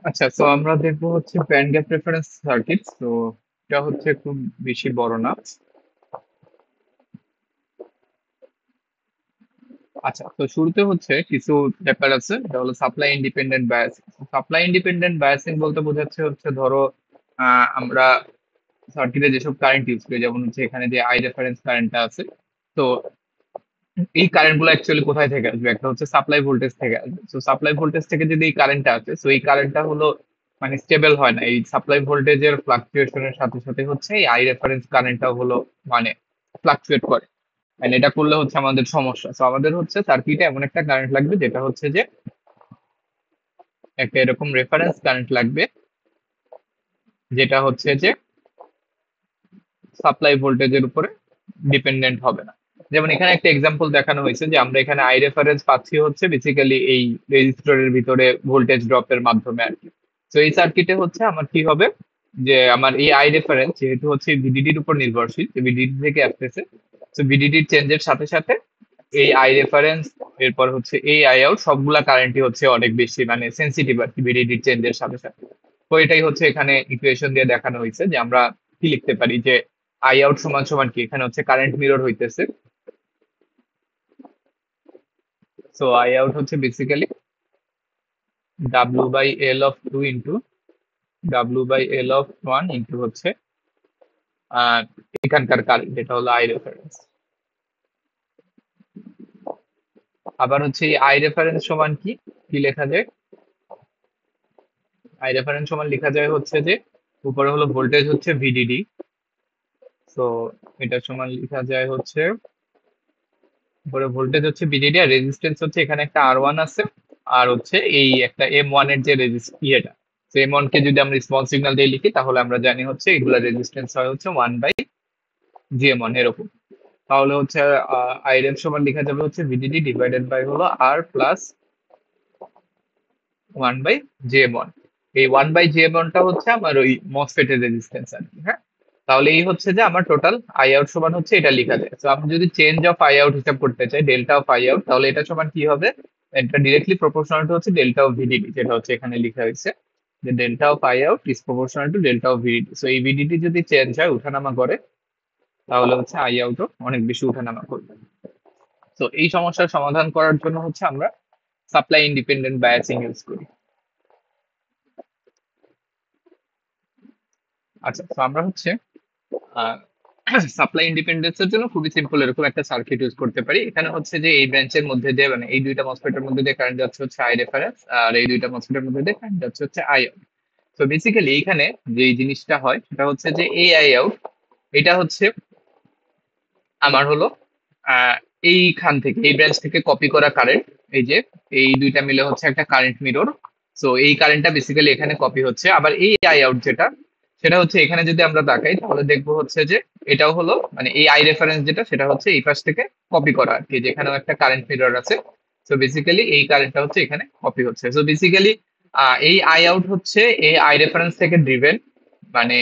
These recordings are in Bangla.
আচ্ছা, তো আমরা দেখবো হচ্ছে ব্যান্ড গ্যাপ রেফারেন্স সার্কিট। তো এটা হচ্ছে খুব বেশি বড় না। আচ্ছা, তো শুরুতে হচ্ছে কিছু ব্যাপার আছে, এটা হলো supply independent biasing. Supply independent biasing বলতে বোঝাচ্ছে হচ্ছে ধরো আমরা সার্কিটে যেসব কারেন্ট ইউজ করি, যেমন হচ্ছে এখানে যে আই রেফারেন্স কারেন্টটা আছে। তো এই কারেন্ট গুলো অ্যাকচুয়ালি কোথায় থেকে আসবে? একটা হচ্ছে সাপ্লাই ভোল্টেজ থেকে আসবে। তো সাপ্লাই ভোল্টেজ থেকে যদি এই কারেন্টটা আসে, তো এই কারেন্টটা হলো মানে স্টেবল হয় না। এই সাপ্লাই ভোল্টেজের ফ্লাকচুয়েশনের সাথে সাথে হচ্ছে এই আই রেফারেন্স কারেন্টটা হলো মানে ফ্লাকচুয়েট করে। মানে এটা করলে হচ্ছে আমাদের সমস্যা। তো আমাদের হচ্ছে সার্কিটে এমন একটা কারেন্ট লাগবে যেটা হচ্ছে যে একটা এরকম রেফারেন্স কারেন্ট লাগবে, যেটা হচ্ছে যে সাপ্লাই ভোল্টেজের উপরে ডিপেন্ডেন্ট হবে না। যেমন এখানে একটা এক্সাম্পল দেখানো হয়েছে যে আমরা এখানে আই রেফারেন্স পাচ্ছি হচ্ছে বেসিক্যালি এই রেজিস্টরের ভিতরে ভোল্টেজ ড্রপের মাধ্যমে আর কি। তো এই সার্কিটে হচ্ছে আমার কি হবে, যে আমার এই আই রেফারেন্স যেহেতু হচ্ছে ভিডিডির উপর নির্ভরশীল, ভিডিডি থেকে আসতেছে। তো ভিডিডির চেঞ্জের সাথে সাথে এই আই রেফারেন্স, এরপর হচ্ছে এই আই আউট, সবগুলা কারেন্টই হচ্ছে অনেক বেশি মানে সেন্সিটিভ আর কি ভিডিডির চেঞ্জের সাথে সাথে। তো এটাই হচ্ছে এখানে ইকুয়েশন দিয়ে দেখানো হয়েছে যে আমরা কি লিখতে পারি, যে আই আউট সমান সমান কি, এখানে হচ্ছে কারেন্ট মিরর হইতেছে। সো আই আউট হচ্ছে basically W by L of two into W by L of one into হচ্ছে আহ, এখানকার কারেন্ট, এটা হলো আই রেফারেন্স। আবার হচ্ছে এই আই রেফারেন্স সমান কি, কি লেখা যায়? আই রেফারেন্স সমান লেখা যায় হচ্ছে যে উপরে হলো ভোল্টেজ হচ্ছে ভিডিডি। তো এটা সমান লেখা যায় হচ্ছে উপরে ভোল্টেজ হচ্ছে ভিডিডি, আর রেজিস্ট্যান্স হচ্ছে এখানে একটা আর ওয়ান আছে, আর হচ্ছে এই একটা এম ওয়ান এর যে ইয়েটা। তো এম ওয়ান কে যদি আমরা স্মল সিগন্যাল দিয়ে লিখি তাহলে আমরা জানি হচ্ছে এগুলা রেজিস্ট্যান্স হয় হচ্ছে one by g m one এরকম। তাহলে হচ্ছে আই রেফ সমান লেখা যাবে হচ্ছে ভিডিডি ডিভাইডেড বাই হলো R plus one by J M one. এই ওয়ান বাই জে এম ওয়ানটা হচ্ছে আমার ওই মসফেট এর রেজিস্ট্যান্স আর কি। হ্যাঁ, তাহলে এই হচ্ছে যে আমার টোটাল আই আউট সমান হচ্ছে এটা লেখা যায়। তো আমি যদি চেঞ্জ অফ আই আউট হিসাব করতে চাই, ডেল্টা অফ আই আউট, তাহলে এটা সমান কি হবে? এটা ডিরেক্টলি প্রপোর্শনাল টু হচ্ছে ডেল্টা অফ ভিডিডি, যেটা হচ্ছে এখানে লেখা হয়েছে যে delta of I out is proportional to delta of VDD. So এই ভিডিডি যদি চেঞ্জ হয়, উঠানামা করে, তাহলে হচ্ছে আই আউটও অনেক বেশি উঠানামা করবে। তো এই সমস্যার সমাধান করার জন্য হচ্ছে আমরা সাপ্লাই ইন্ডিপেন্ডেন্ট বায়াসিং ইউজ করি। আচ্ছা, তো আমরা হচ্ছে সাপ্লাই ইন্ডিপেন্ডেন্স এর জন্য খুবই সিম্পল এরকম একটা সার্কিট ইউজ করতে পারি। এখানে হচ্ছে যে এই ব্রাঞ্চের মধ্যে দিয়ে মানে এই দুইটা মসফেটের মধ্যে দিয়ে কারেন্ট যাচ্ছে হচ্ছে আই রেফারেন্স, আর এই দুইটা মসফেটের মধ্যে দিয়ে কারেন্ট যাচ্ছে হচ্ছে আই আউট। তো বেসিক্যালি এখানে যে জিনিসটা হয় সেটা হচ্ছে যে এই আই আউট, এটা হচ্ছে আমার হলো আহ এইখান থেকে এই ব্রাঞ্চ থেকে কপি করা কারেন্ট। এই যে এই দুইটা মিলে হচ্ছে একটা কারেন্ট মিরর। সো এই কারেন্টটা বেসিক্যালি এখানে কপি হচ্ছে। আবার এই আই আউট যেটা, সেটা হচ্ছে এখানে যদি আমরা তাকাই তাহলে দেখবো হচ্ছে যে এটাও হলো মানে এই আই রেফারেন্স যেটা, সেটা হচ্ছে এই পাশ থেকে কপি করা আর কি, যেখানেও একটা কারেন্ট মিরর আছে। সো বেসিক্যালি এই কারেন্টটা হচ্ছে এখানে কপি হচ্ছে। সো বেসিক্যালি এই আই আউট হচ্ছে এই আই রেফারেন্স থেকে ড্রিভেন, মানে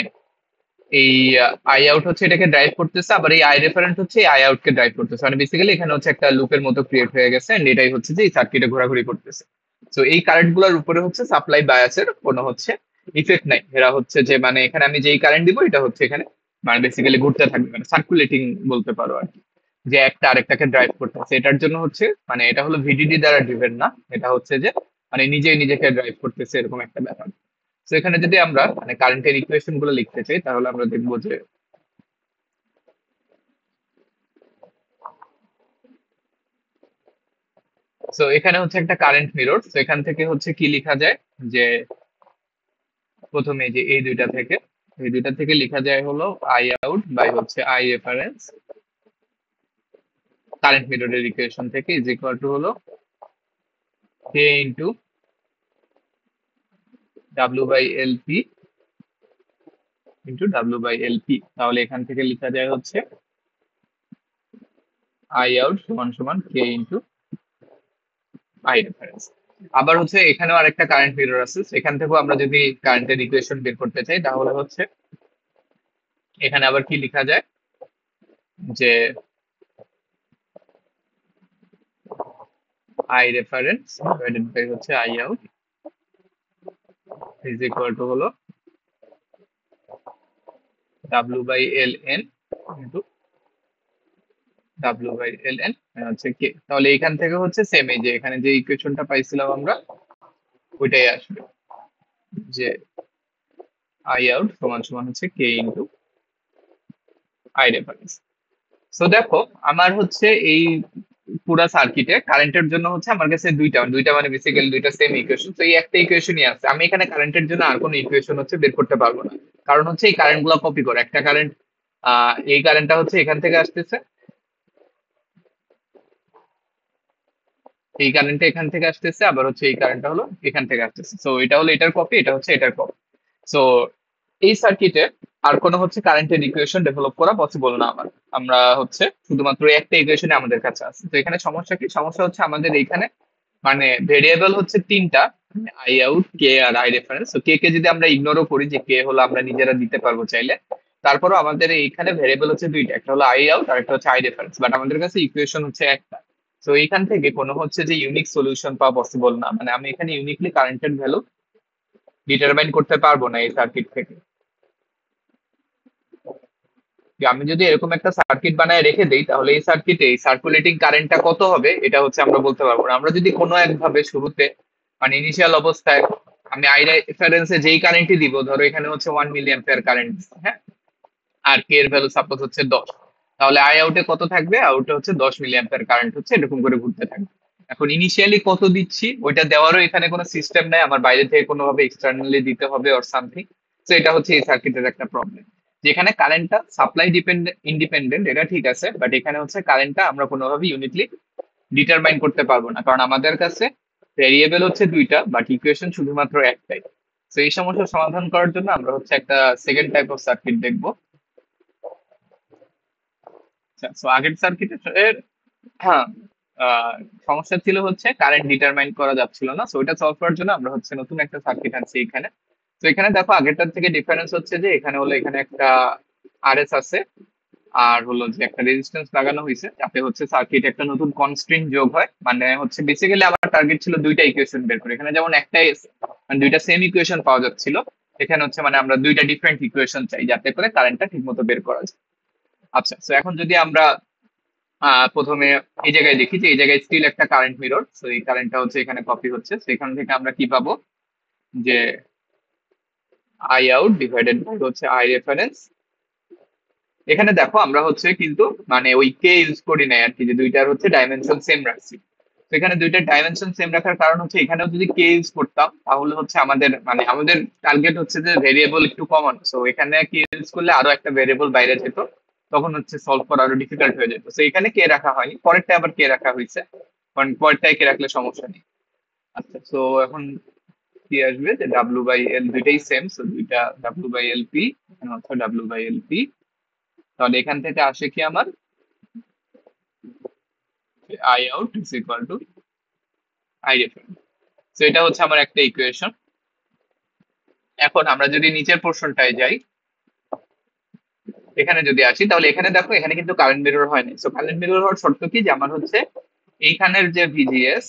এই আই আউট হচ্ছে এটাকে ড্রাইভ করতেছে, আবার এই আই রেফারেন্স হচ্ছে এই আই আউট কে ড্রাইভ করতেছে। মানে বেসিক্যালি এখানে হচ্ছে একটা লুপের মতো ক্রিয়েট হয়ে গেছে, এন্ড এটাই হচ্ছে যে এই সার্কিটে ঘোরাঘুরি করতেছে। তো এই কারেন্ট গুলোর উপরে হচ্ছে সাপ্লাই বায়াসের কোনো হচ্ছে ইফেক্ট নাই। এরা হচ্ছে যে মানে এখানে আমি যেই কারেন্ট দিব এটা হচ্ছে এখানে মানে বেসিক্যালি ঘুরতে থাকবে, মানে সার্কুলেটিং বলতে পারো আর কি, যে একটা আরেকটাকে ড্রাইভ করতেছে। এটার জন্য হচ্ছে মানে এটা হলো ভিডিডি দ্বারা ড্রিভেন না, এটা হচ্ছে যে মানে নিজেই নিজেকে ড্রাইভ করতেছে এরকম একটা ব্যাপার। তো এখানে যদি আমরা মানে কারেন্টের ইকুয়েশন গুলো লিখতে চাই তাহলে আমরা দেখবো যে সো এখানে হচ্ছে একটা কারেন্ট মিরর। তো এখান থেকে হচ্ছে কি লেখা যায়, যে প্রথমে যে এই দুইটা থেকে লেখা যায় হলো আই আউট বাই হচ্ছে আই রেফারেন্স কারেন্ট মিররের ইকুয়েশন থেকে ইজ ইকুয়াল টু হলো K into W by L P into W by L P. তাহলে এখান থেকে লেখা যায় হচ্ছে আই আউট সমান সমান কে ইন্টু আই রেফারেন্স। আবার হচ্ছে এখানেও আরেকটা কারেন্ট মিরর আছে, সেখান থেকেও আমরা যদি কারেন্টের ইকুয়েশন বের করতে চাই তাহলে হচ্ছে এখানে আবার কি লেখা যায়, যে আই রেফারেন্স ডিভাইডেড বাই হচ্ছে I out is equal to হলো W by L N into W by L N হচ্ছে কে। তাহলে এখান থেকে হচ্ছে সেম, এই যে এখানে যে ইকুয়েশনটা পাইছিলাম আমরা ওইটাই আসবে, যে আই আউট সমান সমান হচ্ছে কে ইন্টু আই রেফারেন্স। সো দেখো আমার হচ্ছে এই পুরা সার্কিটে কারেন্টের জন্য হচ্ছে আমার কাছে দুইটা দুইটা মানে বেসিক্যালি দুইটা সেম ইকুয়েশন, তো এই একটা ইকুয়েশনই আছে। আমি এখানে কারেন্টের জন্য আর কোনো ইকুয়েশন হচ্ছে বের করতে পারবো না, কারণ হচ্ছে এই কারেন্ট গুলো কপি করে একটা কারেন্ট, এই কারেন্টটা হচ্ছে এখান থেকে আসতেছে, এই কারেন্টটা এখান থেকে আসতেছে, আবার হচ্ছে এই কারেন্টটা হলো এখান থেকে আসতেছে। সো এটা হলো এটার কপি, এটা হচ্ছে এটার কপি। সো এই সার্কিটে আর কোনো হচ্ছে কারেন্টের ইকুয়েশন ডেভেলপ করা পসিবল না আমার। আমরা হচ্ছে শুধুমাত্র একটা ইকুয়েশনে আমাদের কাছে আছে। তো এখানে সমস্যা কি? সমস্যা হচ্ছে আমাদের এইখানে মানে ভেরিয়েবল হচ্ছে তিনটা, আই আউট, কে আর আই রেফারেন্স। তো কে কে যদি আমরা ইগনোরও করি, যে কে হলো আমরা নিজেরা দিতে পারবো চাইলে, তারপরও আমাদের এইখানে ভেরিয়েবল হচ্ছে দুইটা, একটা হলো আই আউট আর একটা হচ্ছে আই রেফারেন্স, বাট আমাদের কাছে ইকুয়েশন হচ্ছে একটা। তো এইখান থেকে কোনো হচ্ছে যে ইউনিক সলিউশন পাওয়া পসিবল না, মানে আমি এখানে ইউনিকলি কারেন্টের ভ্যালু ডিটারমাইন করতে পারবো না এই সার্কিট থেকে। যে আমি যদি এরকম একটা সার্কিট বানায় রেখে দেই, তাহলে এই সার্কিটে এই সার্কুলেটিং কারেন্টটা কত হবে এটা হচ্ছে আমরা বলতে পারবো না। আমরা যদি কোনো একভাবে শুরুতে মানে ইনিশিয়াল অবস্থায় আমি আই রেফারেন্সে যেই কারেন্টই দিব, ধরো এখানে হচ্ছে 1 মিলি অ্যাম্পিয়ার কারেন্ট, হ্যাঁ, আর কে এর ভ্যালু সাপোজ হচ্ছে 10, তাহলে আই আউটে কত থাকবে? আউটে হচ্ছে 10 মিলি অ্যাম্পিয়ার কারেন্ট হচ্ছে এরকম করে ঘুরতে থাকবে। এখন ইনিশিয়ালি কত দিচ্ছি ওইটা দেওয়ারও এখানে কোনো সিস্টেম নাই, আমার বাইরে থেকে কোনোভাবে এক্সটার্নালি দিতে হবে অর সামথিং। তো এটা হচ্ছে এই সার্কিটের একটা প্রবলেম, যেখানে কারেন্টটা সাপ্লাই ডিপেন্ডেন্ট ইন্ডিপেন্ডেন্ট, এটা ঠিক আছে, বাট এখানে হচ্ছে কারেন্টটা আমরা কোনোভাবে ইউনিটলি ডিটারমাইন করতে পারবো না, কারণ আমাদের কাছে ভেরিয়েবল হচ্ছে দুইটা বাট ইকুয়েশন শুধুমাত্র একটাই। তো এই সমস্যার সমাধান করার জন্য আমরা হচ্ছে একটা সেকেন্ড টাইপ অফ সার্কিট দেখবো। সো আগের সার্কিটের, হ্যাঁ, আহ, সমস্যা ছিল হচ্ছে কারেন্ট ডিটারমাইন করা যাচ্ছিল না। সো এটা সলভ করার জন্য আমরা হচ্ছে নতুন একটা সার্কিট আনছি এখানে। তো এখানে দেখো আগেরটার থেকে ডিফারেন্স হচ্ছে যে এখানে হলো এখানে একটা আরএস আছে, আর হলো যে একটা রেজিস্ট্যান্স লাগানো হয়েছে, যাতে হচ্ছে সার্কিট একটা নতুন কনস্ট্রেন্ট যোগ হয়। মানে হচ্ছে বেসিক্যালি আমার টার্গেট ছিল দুইটা ইকুয়েশন বের করে, এখানে যেমন একটাই মানে দুইটা সেম ইকুয়েশন পাওয়া যাচ্ছিল, এখানে হচ্ছে মানে আমরা দুইটা ডিফারেন্ট ইকুয়েশন চাই যাতে করে কারেন্টটা ঠিক মতো বের করা যায়। আচ্ছা, তো এখন যদি আমরা প্রথমে এই জায়গায় দেখি যে এই জায়গায় স্টিল একটা কারেন্ট মিরর, তো এই কারেন্টটা হচ্ছে এখানে কপি হচ্ছে, সেখান থেকে আমরা কি পাবো, যে আই আউট ডিভাইডেড বাই হচ্ছে আই রেফারেন্স। এখানে দেখো আমরা হচ্ছে কিন্তু মানে ওই কে ইউজ করি নাই আর কি, যে দুইটার হচ্ছে ডাইমেনশন সেম রাখছি। তো এখানে দুইটার ডাইমেনশন সেম রাখার কারণ হচ্ছে এখানেও যদি কে ইউজ করতাম তাহলে হচ্ছে আমাদের মানে আমাদের টার্গেট হচ্ছে যে ভেরিয়েবল একটু কমন, সো এখানে কে ইউজ করলে আরো একটা ভেরিয়েবল বাইরে যেত, তখন হচ্ছে সলভ করা আরো ডিফিকাল্ট হয়ে যেত। তো এখানে কে রাখা হয়নি, পরেরটা আবার কে রাখা হয়েছে, কারণ পরেরটায় কে রাখলে সমস্যা নেই। আচ্ছা, তো এখন কি আসবে, যে ডাব্লু বাই এল দুইটাই সেম, সো দুইটা ডাব্লু বাই এল পি, এখানে হচ্ছে ডাব্লু বাই এল পি। তাহলে এখান থেকে আসে কি আমার I out is equal two I reference. তো এটা হচ্ছে আমার একটা ইকুয়েশন। এখন আমরা যদি নিচের পোর্শনটায় যাই, এখানে যদি আসি, তাহলে এখানে দেখো এখানে কিন্তু কারেন্ট মিরর হয় নাই। সো কারেন্ট মিরর হওয়ার শর্ত কি, যে আমার হচ্ছে এইখানের যে ভিজিএস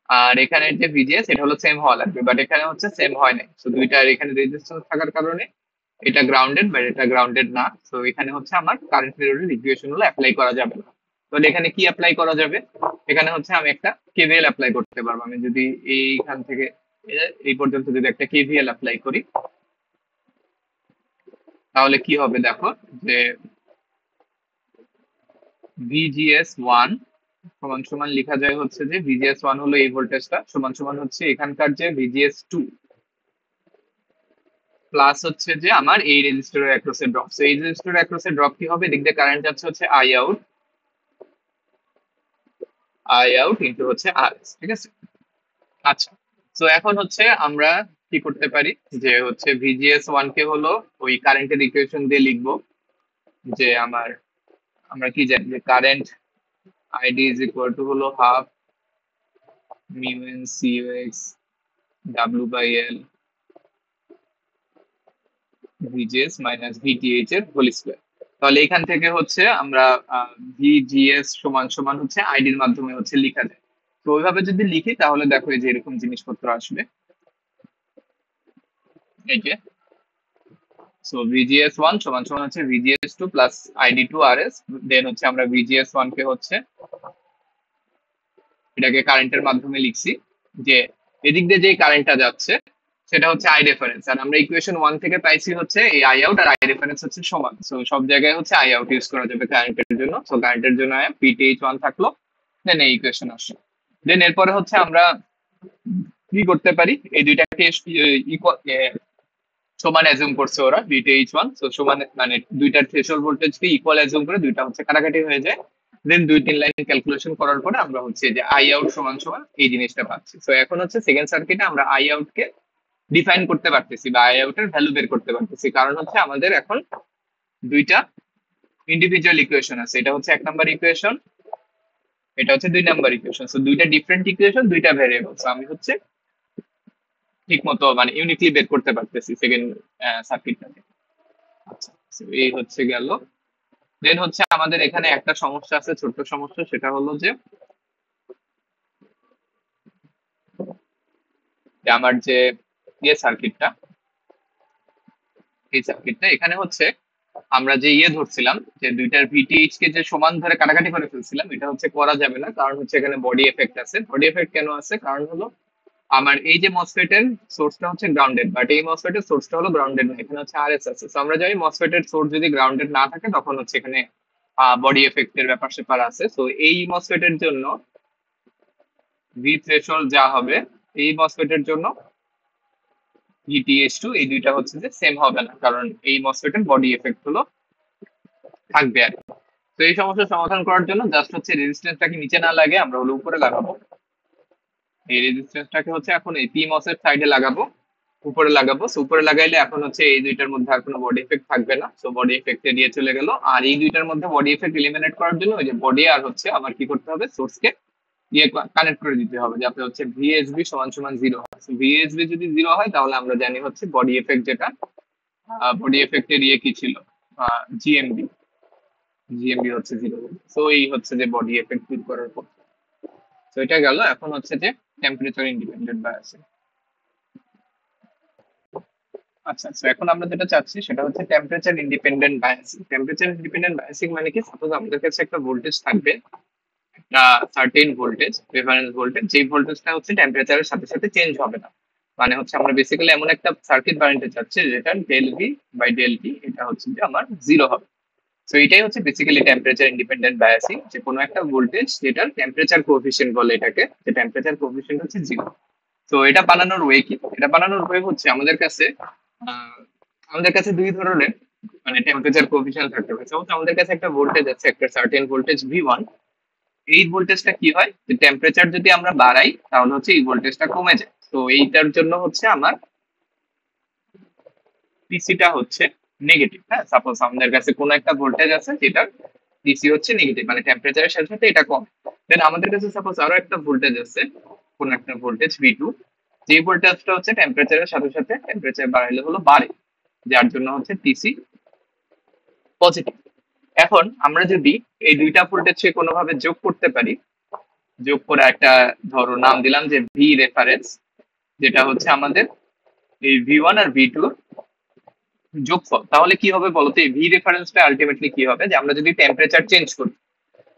আর এখানের যে ভিজিএস এটা হলো সেম হওয়া লাগবে, বাট এখানে হচ্ছে সেম হয় নাই। সো দুইটার এখানে রেজিস্ট্যান্স থাকার কারণে এটা গ্রাউন্ডেড বাট এটা গ্রাউন্ডেড না। সো এখানে হচ্ছে আমার কারেন্ট মিররের ইকুয়েশন গুলো অ্যাপ্লাই করা যাবে না। তাহলে এখানে কি অ্যাপ্লাই করা যাবে, এখানে হচ্ছে আমি একটা কেভিএল অ্যাপ্লাই করতে পারবো। আমি যদি এইখান থেকে এই পর্যন্ত যদি একটা কেভিএল অ্যাপ্লাই করি, তাহলে কি হবে দেখো, যে ভিজিএস ওয়ান সমান সমান লেখা যায় হচ্ছে যে ভিজিএস ওয়ান হলো এই ভোল্টেজটা, সমান সমান হচ্ছে এখানকার যে ভিজিএস টু প্লাস হচ্ছে যে আমার এই রেজিস্টরের অ্যাক্রসের ড্রপ। সো এই রেজিস্টরের অ্যাক্রসের ড্রপ কি হবে, এদিক দিয়ে কারেন্ট যাচ্ছে হচ্ছে আই আউট ইনটু হচ্ছে আর এস, ঠিক আছে। আচ্ছা, তো এখন হচ্ছে আমরা কি করতে পারি, যে হচ্ছে ভিজিএস ওয়ান কে হলো ওই কারেন্টের ইকুয়েশন দিয়ে লিখবো, যে আমার আমরা কি জানি যে current ID is equal to হলো half mu N C X W by L VGS minus VTH এর হোল স্কোয়ার। তাহলে এখান থেকে হচ্ছে আমরা ভিজিএস সমান সমান হচ্ছে আইডির মাধ্যমে হচ্ছে লেখা যায়। তো ওইভাবে যদি লিখি তাহলে দেখো এই যে এরকম জিনিসপত্র আসবে। এই যে সো ভিজিএস ওয়ান সমান সমান হচ্ছে VGS two plus ID two R S, then হচ্ছে আমরা ভিজিএস ওয়ান কে হচ্ছে এটাকে কারেন্টের মাধ্যমে লিখছি যে এদিক দিয়ে যে কারেন্টটা যাচ্ছে সেটা হচ্ছে আই রেফারেন্স, আর আমরা ইকুয়েশন ওয়ান থেকে পাইছি হচ্ছে এই আই আউট আর আই রেফারেন্স হচ্ছে সমান। সো সব জায়গায় হচ্ছে আই আউট ইউজ করা যাবে কারেন্টের জন্য। সো কারেন্টের জন্য পিটিএইচ ওয়ান থাকলো, দেন এই ইকুয়েশন আসলো। দেন এরপরে হচ্ছে আমরা কি করতে পারি, এই দুইটাকে সমান অ্যাজুম করছে ওরা ভিটিএইচ ওয়ান, সো সমান মানে দুইটার থ্রেশহোল্ড ভোল্টেজকে ইকুয়াল অ্যাজুম করে দুইটা হচ্ছে কাটাকাটি হয়ে যায়। দেন দুই তিন লাইন ক্যালকুলেশন করার পরে আমরা হচ্ছে যে আই আউট সমান সমান এই জিনিসটা পাচ্ছি। সো এখন হচ্ছে সেকেন্ড সার্কিটে আমরা আই আউট কে ডিফাইন করতে পারতেছি বা আই আউট এর ভ্যালু বের করতে পারতেছি, কারণ হচ্ছে আমাদের এখন দুইটা ইন্ডিভিজুয়াল ইকুয়েশন আছে। এটা হচ্ছে এক নাম্বার ইকুয়েশন, এটা হচ্ছে দুই নাম্বার ইকুয়েশন। সো দুইটা ডিফারেন্ট ইকুয়েশন, দুইটা ভ্যারিয়েবল। সো আমি হচ্ছে ঠিক মতো মানে ইউনিকলি বের করতে পারতেছি সেকেন্ড সার্কিটটাকে। আচ্ছা, so এই হচ্ছে গেল। দেন হচ্ছে আমাদের এখানে একটা সমস্যা আছে, ছোট্ট সমস্যা, সেটা হলো যে আমার যে সার্কিটটা, এই সার্কিটটা এখানে হচ্ছে আমরা যে ধরছিলাম যে দুইটার ভিটিএইচ কে যে সমান ধরে কাটাকাটি করে ফেলছিলাম, এটা হচ্ছে করা যাবে না, কারণ হচ্ছে এখানে বডি এফেক্ট আছে। বডি এফেক্ট কেন আছে, কারণ হলো আমার এই যে মসফেট এর সোর্সটা হচ্ছে গ্রাউন্ডেড, বাট এই মসফেট এর সোর্সটা হলো গ্রাউন্ডেড না, এখানে হচ্ছে আরএস আছে। তো আমরা জানি মসফেট এর সোর্স যদি গ্রাউন্ডেড না থাকে তখন হচ্ছে এখানে বডি এফেক্ট এর ব্যাপার স্যাপার আছে। তো এই মসফেট এর জন্য ভি থ্রেশহোল্ড যা হবে, এই মসফেট এর জন্য ভিটিএইচ টু এই দুইটা হচ্ছে যে সেম হবে না, কারণ এই মসফেট এর বডি এফেক্ট হলো থাকবে আর কি। তো এই সমস্যার সমাধান করার জন্য জাস্ট হচ্ছে রেজিস্ট্যান্সটাকে নিচে না লাগে আমরা হলো উপরে লাগাবো। এই রেজিস্ট্যান্সটাকে হচ্ছে এখন এই পি মসের সাইডে লাগাবো, উপরে লাগাবো। সো উপরে লাগাইলে এখন হচ্ছে এই দুইটার মধ্যে আর কোনো বডি এফেক্ট থাকবে না। সো বডি এফেক্ট এড়িয়ে চলে গেল। আর এই দুইটার মধ্যে বডি এফেক্ট এলিমিনেট করার জন্য ওই যে বডি আর হচ্ছে আমার কি করতে হবে, সোর্সকে কানেক্ট করে দিতে হবে যাতে হচ্ছে ভিএসবি সমান সমান জিরো হয়। ভিএসবি যদি জিরো হয় তাহলে আমরা জানি হচ্ছে বডি এফেক্ট যেটা, বডি এফেক্টের কি ছিল, জিএমবি, জিএমবি হচ্ছে জিরো। সো এই হচ্ছে যে বডি এফেক্ট ফিল করার পর। তো এটা গেল। এখন হচ্ছে যে টেম্পারেচার ইন্ডিপেন্ডেন্ট বায়াসিং। আচ্ছা, তো এখন আমরা যেটা চাচ্ছি সেটা হচ্ছে temperature independent biasing. Temperature independent biasing মানে কি, সাপোজ আমাদের কাছে একটা ভোল্টেজ থাকবে, একটা সার্টেন ভোল্টেজ, রেফারেন্স ভোল্টেজ, যে ভোল্টেজটা হচ্ছে টেম্পারেচারের সাথে সাথে চেঞ্জ হবে না। মানে হচ্ছে আমরা বেসিক্যালি এমন একটা সার্কিট বানাতে চাচ্ছি যেটা del v by del t এটা হচ্ছে যে আমার জিরো হবে। তো এটাই হচ্ছে বেসিক্যালি টেম্পারেচার ইন্ডিপেন্ডেন্ট বায়াসিং, যে কোনো একটা ভোল্টেজ যেটার টেম্পারেচার কোএফিসিয়েন্ট বলে এটাকে, যে টেম্পারেচার কোএফিসিয়েন্ট হচ্ছে জিরো। তো এটা বানানোর ওয়ে কি, এটা বানানোর ওয়ে হচ্ছে আহ, আমাদের কাছে দুই ধরনের মানে টেম্পারেচার কোএফিসিয়েন্ট থাকতে পারে। সাপোজ আমাদের কাছে একটা ভোল্টেজ আছে, একটা সার্টেন ভোল্টেজ ভি ওয়ান। এই ভোল্টেজটা কি হয়, যে টেম্পারেচার যদি আমরা বাড়াই তাহলে হচ্ছে এই ভোল্টেজটা কমে যায়। তো এইটার জন্য হচ্ছে আমার পিসিটা হচ্ছে নেগেটিভ। হ্যাঁ, সাপোজ আমাদের কাছে কোনো একটা ভোল্টেজ আছে যেটা ডিসি হচ্ছে নেগেটিভ, মানে টেম্পারেচারের সাথে সাথে এটা কম। দেন আমাদের কাছে সাপোজ আরো একটা ভোল্টেজ আছে, কোন একটা ভোল্টেজ ভি টু, যে ভোল্টেজটা হচ্ছে টেম্পারেচারের সাথে সাথে টেম্পারেচার বাড়াইলে হলো বাড়ে, যার জন্য হচ্ছে টিসি পজিটিভ। এখন আমরা যদি এই দুইটা ভোল্টেজকে কোনোভাবে যোগ করতে পারি, যোগ করে একটা ধরো নাম দিলাম যে ভি রেফারেন্স, যেটা হচ্ছে আমাদের এই ভি ওয়ান আর ভি টু যোগফল, তাহলে কি হবে বলতো, এই ভি রেফারেন্সটা আলটিমেটলি কি হবে, যে আমরা যদি টেম্পারেচার চেঞ্জ করি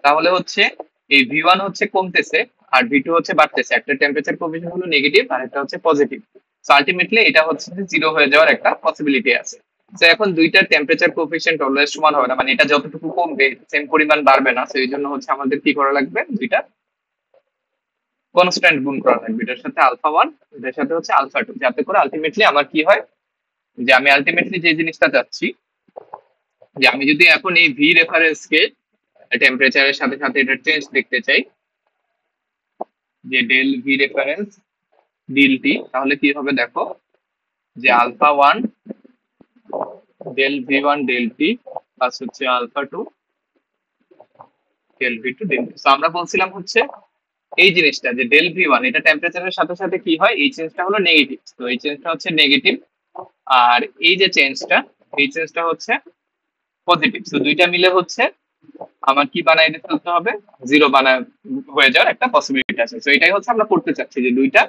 তাহলে হচ্ছে এই ভি ওয়ান হচ্ছে কমতেছে আর ভি টু হচ্ছে বাড়তেছে, একটা টেম্পারেচার কোএফিসিয়েন্ট হলো নেগেটিভ আর একটা হচ্ছে পজিটিভ। সো আলটিমেটলি এটা হচ্ছে যে জিরো হয়ে যাওয়ার একটা পসিবিলিটি আছে। তো এখন দুইটার টেম্পারেচার কোএফিসিয়েন্ট অলওয়েজ সমান হবে না, মানে এটা যতটুকু কমবে সেম পরিমাণ বাড়বে না। তো এই জন্য হচ্ছে আমাদের কি করা লাগবে, দুইটা কনস্ট্যান্ট গুণ করা লাগবে, এটার সাথে আলফা ওয়ান, এটার সাথে হচ্ছে আলফা টু, যাতে করে আলটিমেটলি আমার কি হয়, যে আমি আলটিমেটলি যে জিনিসটা চাচ্ছি, যে আমি যদি এখন এই ভি রেফারেন্স কে টেম্পারেচারের সাথে সাথে এটা চেঞ্জ দেখতে চাই, যে del V reference del T, তাহলে কি হবে দেখো, যে alpha one del V one del T plus হচ্ছে alpha two del V two del T. তো আমরা বলছিলাম হচ্ছে এই জিনিসটা যে ডেল ভি ওয়ান এটা টেম্পারেচারের সাথে সাথে কি হয়, এই চেঞ্জটা হলো নেগেটিভ, তো এই চেঞ্জটা হচ্ছে নেগেটিভ। আর এই যে চেঞ্জটা, এই চেঞ্জটা হচ্ছে পজিটিভ। তো দুইটা মিলে হচ্ছে আমার কি বানাই ফেলতে হবে, জিরো বানা হয়ে যাওয়ার একটা পসিবিলিটি আছে। তো এটাই হচ্ছে আমরা করতে চাচ্ছি, যে দুইটা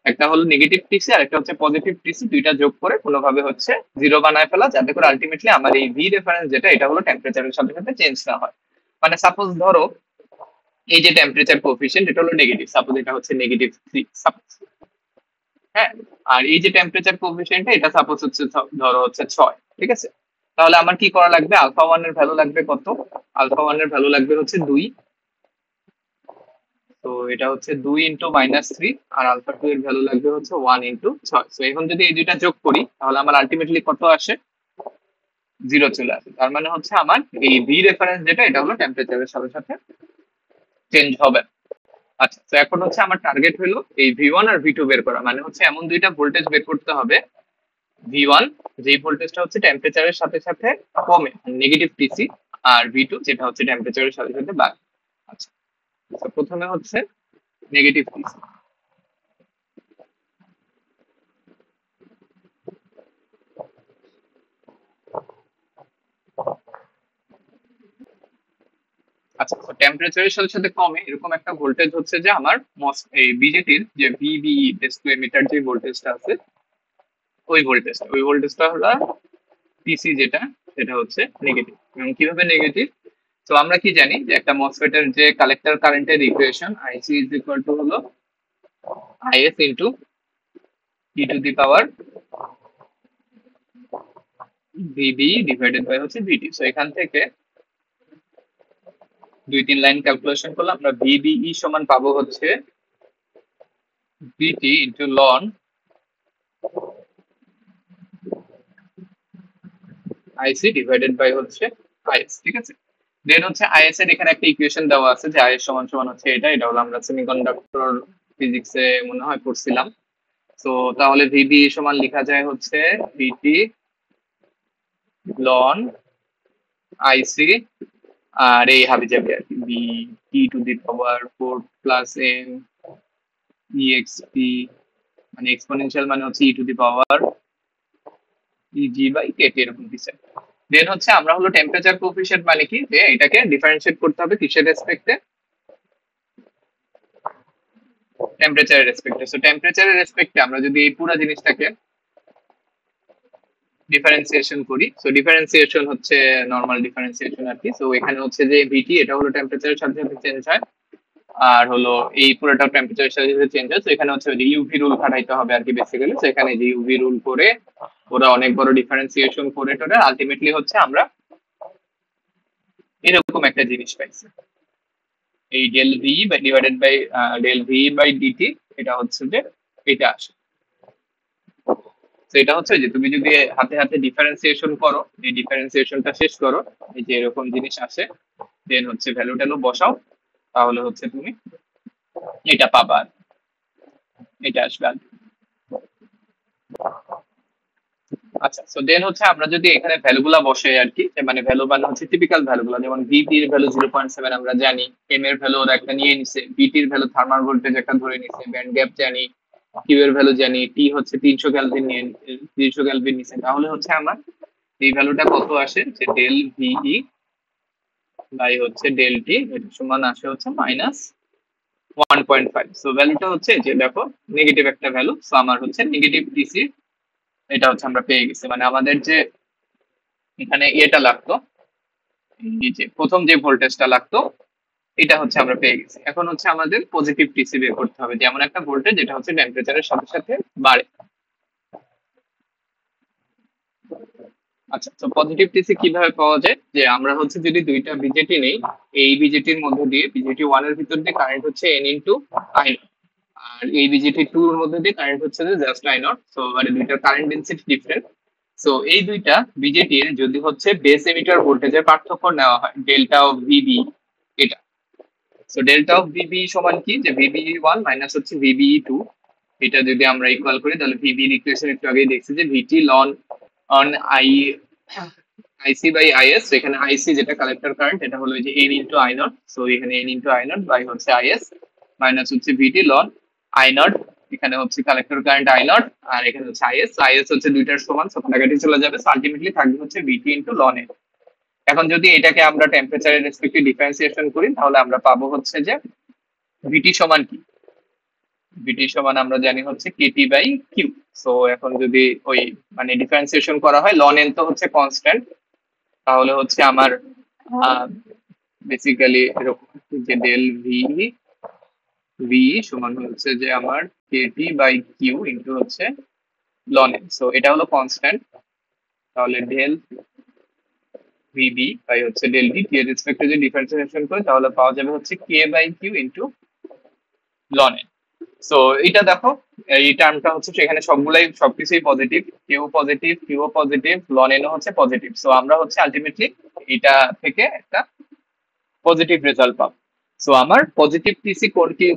একটা হলো নেগেটিভ টিসি আর একটা হচ্ছে পজিটিভ টিসি, দুইটা যোগ করে কোনোভাবে হচ্ছে জিরো বানায় ফেলা, যাতে করে আলটিমেটলি আমার এই ভি রেফারেন্স যেটা এটা হলো টেম্পারেচারের সাথে সাথে চেঞ্জ না হয়। মানে সাপোজ ধরো এই যে টেম্পারেচার কোএফিসিয়েন্ট এটা হলো নেগেটিভ, সাপোজ এটা হচ্ছে -3 সাপোজ, হ্যাঁ, আর এই যে টেম্পারেচার কোএফিসিয়েন্ট এটা সাপোজ হচ্ছে ধরো হচ্ছে 6, ঠিক আছে। তাহলে আমার কি করা লাগবে, আলফা 1 এর ভ্যালু লাগবে কত, আলফা 1 এর ভ্যালু লাগবে হচ্ছে 2, তো এটা হচ্ছে 2 ইন্টু -3, আর আলফা 2 এর ভ্যালু লাগবে হচ্ছে 1 ইন্টু 6। তো এখন যদি এই দুইটা যোগ করি তাহলে আমার আলটিমেটলি কত আসে, 0 চলে আসে। তার মানে হচ্ছে আমার এই ভি রেফারেন্স যেটা এটা হলো টেম্পারেচারের সাথে সাথে চেঞ্জ হবে। আচ্ছা, তো এখন হচ্ছে আমার টার্গেট হলো এই ভি1 আর ভি2 বের করা, মানে হচ্ছে এমন দুইটা ভোল্টেজ বের করতে হবে, ভি1 যেই ভোল্টেজটা হচ্ছে টেম্পারেচারের সাথে সাথে কমে নেগেটিভ টিসি, আর ভি2 যেটা হচ্ছে টেম্পারেচারের সাথে সাথে বাড়ে। আচ্ছা, তো প্রথমে হচ্ছে নেগেটিভ টিসি। আচ্ছা, তো টেম্পারেচারের সাথে সাথে কমে এরকম একটা ভোল্টেজ হচ্ছে যে আমার এই বিজেটির যে ভিবিই ডিসপ্লে মিটার যে ভোল্টেজটা আছে, ওই ভোল্টেজটা হলো টিসি যেটা, সেটা হচ্ছে নেগেটিভ। এবং কিভাবে নেগেটিভ, তো আমরা কি জানি যে একটা মসফেটের যে কালেক্টর কারেন্টের equation IC is equal to হলো IS into E to the power VB divided by হচ্ছে ভিটি। সো এখান থেকে 2-3 লাইন ক্যালকুলেশন করলে আমরা ভিবিই সমান পাবো হচ্ছে VT into ln IC divided by হচ্ছে আইএস, ঠিক আছে। দেন হচ্ছে আইএস এর এখানে একটা ইকুয়েশন দেওয়া আছে যে আইএস সমান সমান হচ্ছে এটা, এটা হলো আমরা সেমিকন্ডাক্টর ফিজিক্সে মনে হয় পড়ছিলাম। তো তাহলে ভিবি সমান লেখা যায় হচ্ছে ভিটি লন আইসি, আর এই হাবি যাবে আর কি B T to the power 4 plus N EXP, মানে এক্সপোনেনশিয়াল মানে হচ্ছে E to the power EG by KT এরকম কিছু। দেন হচ্ছে আমরা হলো টেম্পারেচার কোএফিসিয়েন্ট মানে কি, যে এটাকে ডিফারেন্সিয়েট করতে হবে কিসের রেসপেক্টে, টেম্পারেচারের রেসপেক্টে। সো টেম্পারেচারের রেসপেক্টে আমরা যদি এই পুরো জিনিসটাকে ডিফারেন্সিয়েশন করি, সো ডিফারেন্সিয়েশন হচ্ছে নরমাল ডিফারেন্সিয়েশন আর কি। সো এখানে হচ্ছে যে ভিটি এটা হলো টেম্পারেচারের সাথে সাথে চেঞ্জ হয়, আর হলো এই পুরোটা টেম্পারেচারের সাথে সাথে চেঞ্জ হয়। তো এখানে হচ্ছে যে ইউভি রুল খাটাইতে হবে আর কি বেসিক্যালি। তো এখানে যে ইউভি রুল করে ওরা অনেক বড় ডিফারেন্সিয়েশন করে টোরে আলটিমেটলি হচ্ছে আমরা এরকম একটা জিনিস পাইছি, এই del v by divided by del v by d t, এটা হচ্ছে যে এটা আসে। তো এটা হচ্ছে যে তুমি যদি হাতে হাতে ডিফারেন্সিয়েশন করো, এই ডিফারেন্সিয়েশনটা শেষ করো, এই যে এরকম জিনিস আসে, দেন হচ্ছে ভ্যালু ট্যালু বসাও, তাহলে হচ্ছে তুমি এটা পাবা, এটা আসবে। আচ্ছা, সো দেন হচ্ছে আমরা যদি এখানে ভ্যালুগুলা বসাই আর কি, মানে ভ্যালু মানে হচ্ছে টিপিক্যাল ভ্যালুগুলা, যেমন ভিপি এর ভ্যালু 0.7 আমরা জানি, এম এর ভ্যালু ওরা একটা নিয়ে নিছে, বিটি এর ভ্যালু থার্মাল ভোল্টেজ একটা ধরে নিছে, ব্যান্ড গ্যাপ জানি, কিউ এর ভ্যালু জানি, টি হচ্ছে 300 কেলভিন নিয়ে 300 কেলভিন নিছে, তাহলে হচ্ছে আমার এই ভ্যালুটা কত আসে, যে ডেল ভিই বাই হচ্ছে ডেল টি, এটা সমান আসে হচ্ছে -1.5। সো ভ্যালুটা হচ্ছে যে দেখো নেগেটিভ একটা ভ্যালু, সো আমার হচ্ছে নেগেটিভ ডিসি এটা হচ্ছে আমরা পেয়ে গেছি। মানে আমাদের যে এখানে এটা লাগতো, এই যে প্রথম যে ভোল্টেজটা লাগতো এটা হচ্ছে আমরা পেয়ে গেছি। এখন হচ্ছে আমাদের পজিটিভ টিসি বের করতে হবে, যেমন একটা ভোল্টেজ যেটা হচ্ছে টেম্পারেচারের সাথে সাথে বাড়ে। আচ্ছা, তো পজিটিভ টিসি কিভাবে পাওয়া যায়, যে আমরা হচ্ছে যদি দুইটা বিজেটি নেই, এই বিজেটির মধ্যে দিয়ে বিজেটি 1 এর ভিতর দিয়ে কারেন্ট হচ্ছে এন ইনটু আই, আর এই বিজেটি 2 এর মধ্যে দিয়ে কারেন্ট হচ্ছে যে জাস্ট আই নট। সো মানে দুইটার কারেন্ট ডেনসিটি ডিফারেন্ট। সো এই দুইটা বিজেটির যদি হচ্ছে বেস এমিটার ভোল্টেজের পার্থক্য নেওয়া হয় ডেল্টা অফ ভিবি, এটা, সো ডেল্টা অফ ভিবি সমান কি, যে ভিবিই 1 মাইনাস হচ্ছে ভিবিই 2, এটা যদি আমরা ইকুয়াল করি তাহলে ভিবি এর ইকুয়েশন একটু আগেই দেখছি যে VT ln on I IC by IS. এখানে আইসি যেটা কালেক্টর কারেন্ট এটা হলো যে N into I naught, so এখানে N into I naught by হচ্ছে আইএস মাইনাস হচ্ছে ভিটি লন আই নট, এখানে হচ্ছে কালেক্টর কারেন্ট আই নট, আর এখানে হচ্ছে আইএস, আইএস হচ্ছে দুইটার সমান, সো কাটাকাটি চলে যাবে, সো আলটিমেটলি থাকবে হচ্ছে ভিটি ইনটু লন এ। এখন যদি এটাকে আমরা টেম্পারেচারের রেসপেক্টিভ ডিফারেন্সিয়েশন করি তাহলে আমরা পাবো হচ্ছে যে ভিটি সমান কি, বিটি সমান আমরা জানি হচ্ছে কেটি বাই কিউ। সো এখন যদি ওই মানে ডিফারেন্সিয়েশন করা হয়, লন এন তো হচ্ছে কনস্ট্যান্ট, তাহলে হচ্ছে আমার বেসিক্যালি এরকম যে ডেল ভি ভি সমান হচ্ছে যে আমার কেটি বাই কিউ ইন্টু হচ্ছে লন এন। সো এটা হলো কনস্ট্যান্ট, তাহলে ডেল ভিবি বাই হচ্ছে ডেল ভি টি এর রেসপেক্টে যদি ডিফারেন্সিয়েশন করি তাহলে পাওয়া যাবে হচ্ছে K by Q into ln N. So এটা দেখো, এই টার্মটা হচ্ছে সেখানে সবগুলাই সবকিছুই পজিটিভ, কিউ পজিটিভ, লন এনও হচ্ছে পজিটিভ। সো আমরা হচ্ছে আলটিমেটলি এটা থেকে একটা পজিটিভ রেজাল্ট পাবো। সো আমার পজিটিভ টিসি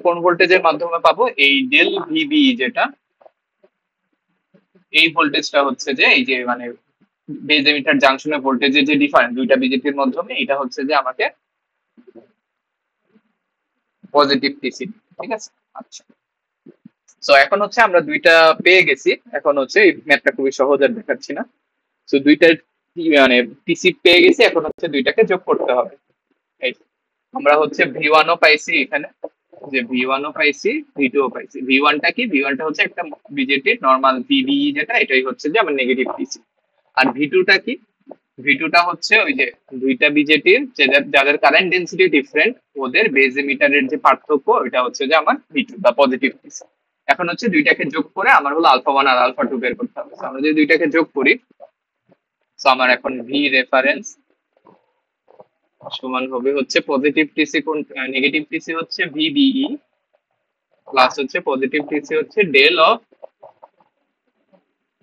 কোন ভোল্টেজের মাধ্যমে পাবো, এই ডেল ভিবি যেটা, এই ভোল্টেজটা হচ্ছে যে এই যে মানে বেজ এমিটার জাংশনের ভোল্টেজের যে ডিফারেন্স দুইটা বিজেপির মাধ্যমে, এটা হচ্ছে যে আমাকে পজিটিভ টিসি, ঠিক আছে। আচ্ছা, সো এখন হচ্ছে আমরা দুইটা পেয়ে গেছি, এখন হচ্ছে এই ম্যাথটা খুবই সহজ আর দেখাচ্ছি না। সো দুইটা মানে টিসি পেয়ে গেছি, এখন হচ্ছে দুইটাকে যোগ করতে হবে। এই আমরা হচ্ছে ভি ওয়ানও পাইছি এখানে, যে ভি ওয়ানও পাইছি, ভি টু ও পাইছি। ভি ওয়ানটা কি, ভি ওয়ানটা হচ্ছে একটা বিজেটি নর্মাল ভিবি যেটা, এটাই হচ্ছে যে আমার নেগেটিভ টিসি। আর ভি টুটা কি, ভি টুটা হচ্ছে ওই যে দুইটা বিজেটির যাদের কারেন্ট ডেন্সিটি ডিফারেন্ট, ওদের বেজ এমিটারের যে পার্থক্য, এটা হচ্ছে যে আমার ভি টু বা পজিটিভ টিসি। এখন হচ্ছে দুইটাকে যোগ করে আমার হলো আলফা ওয়ান আর আলফা টু বের করতে হবে। আমরা যদি দুইটাকে যোগ করি, তো আমার এখন ভি রেফারেন্স সমান হবে হচ্ছে পজিটিভ টিসি কোন, নেগেটিভ টিসি হচ্ছে ভিবিই প্লাস হচ্ছে পজিটিভ টিসি হচ্ছে ডেল অফ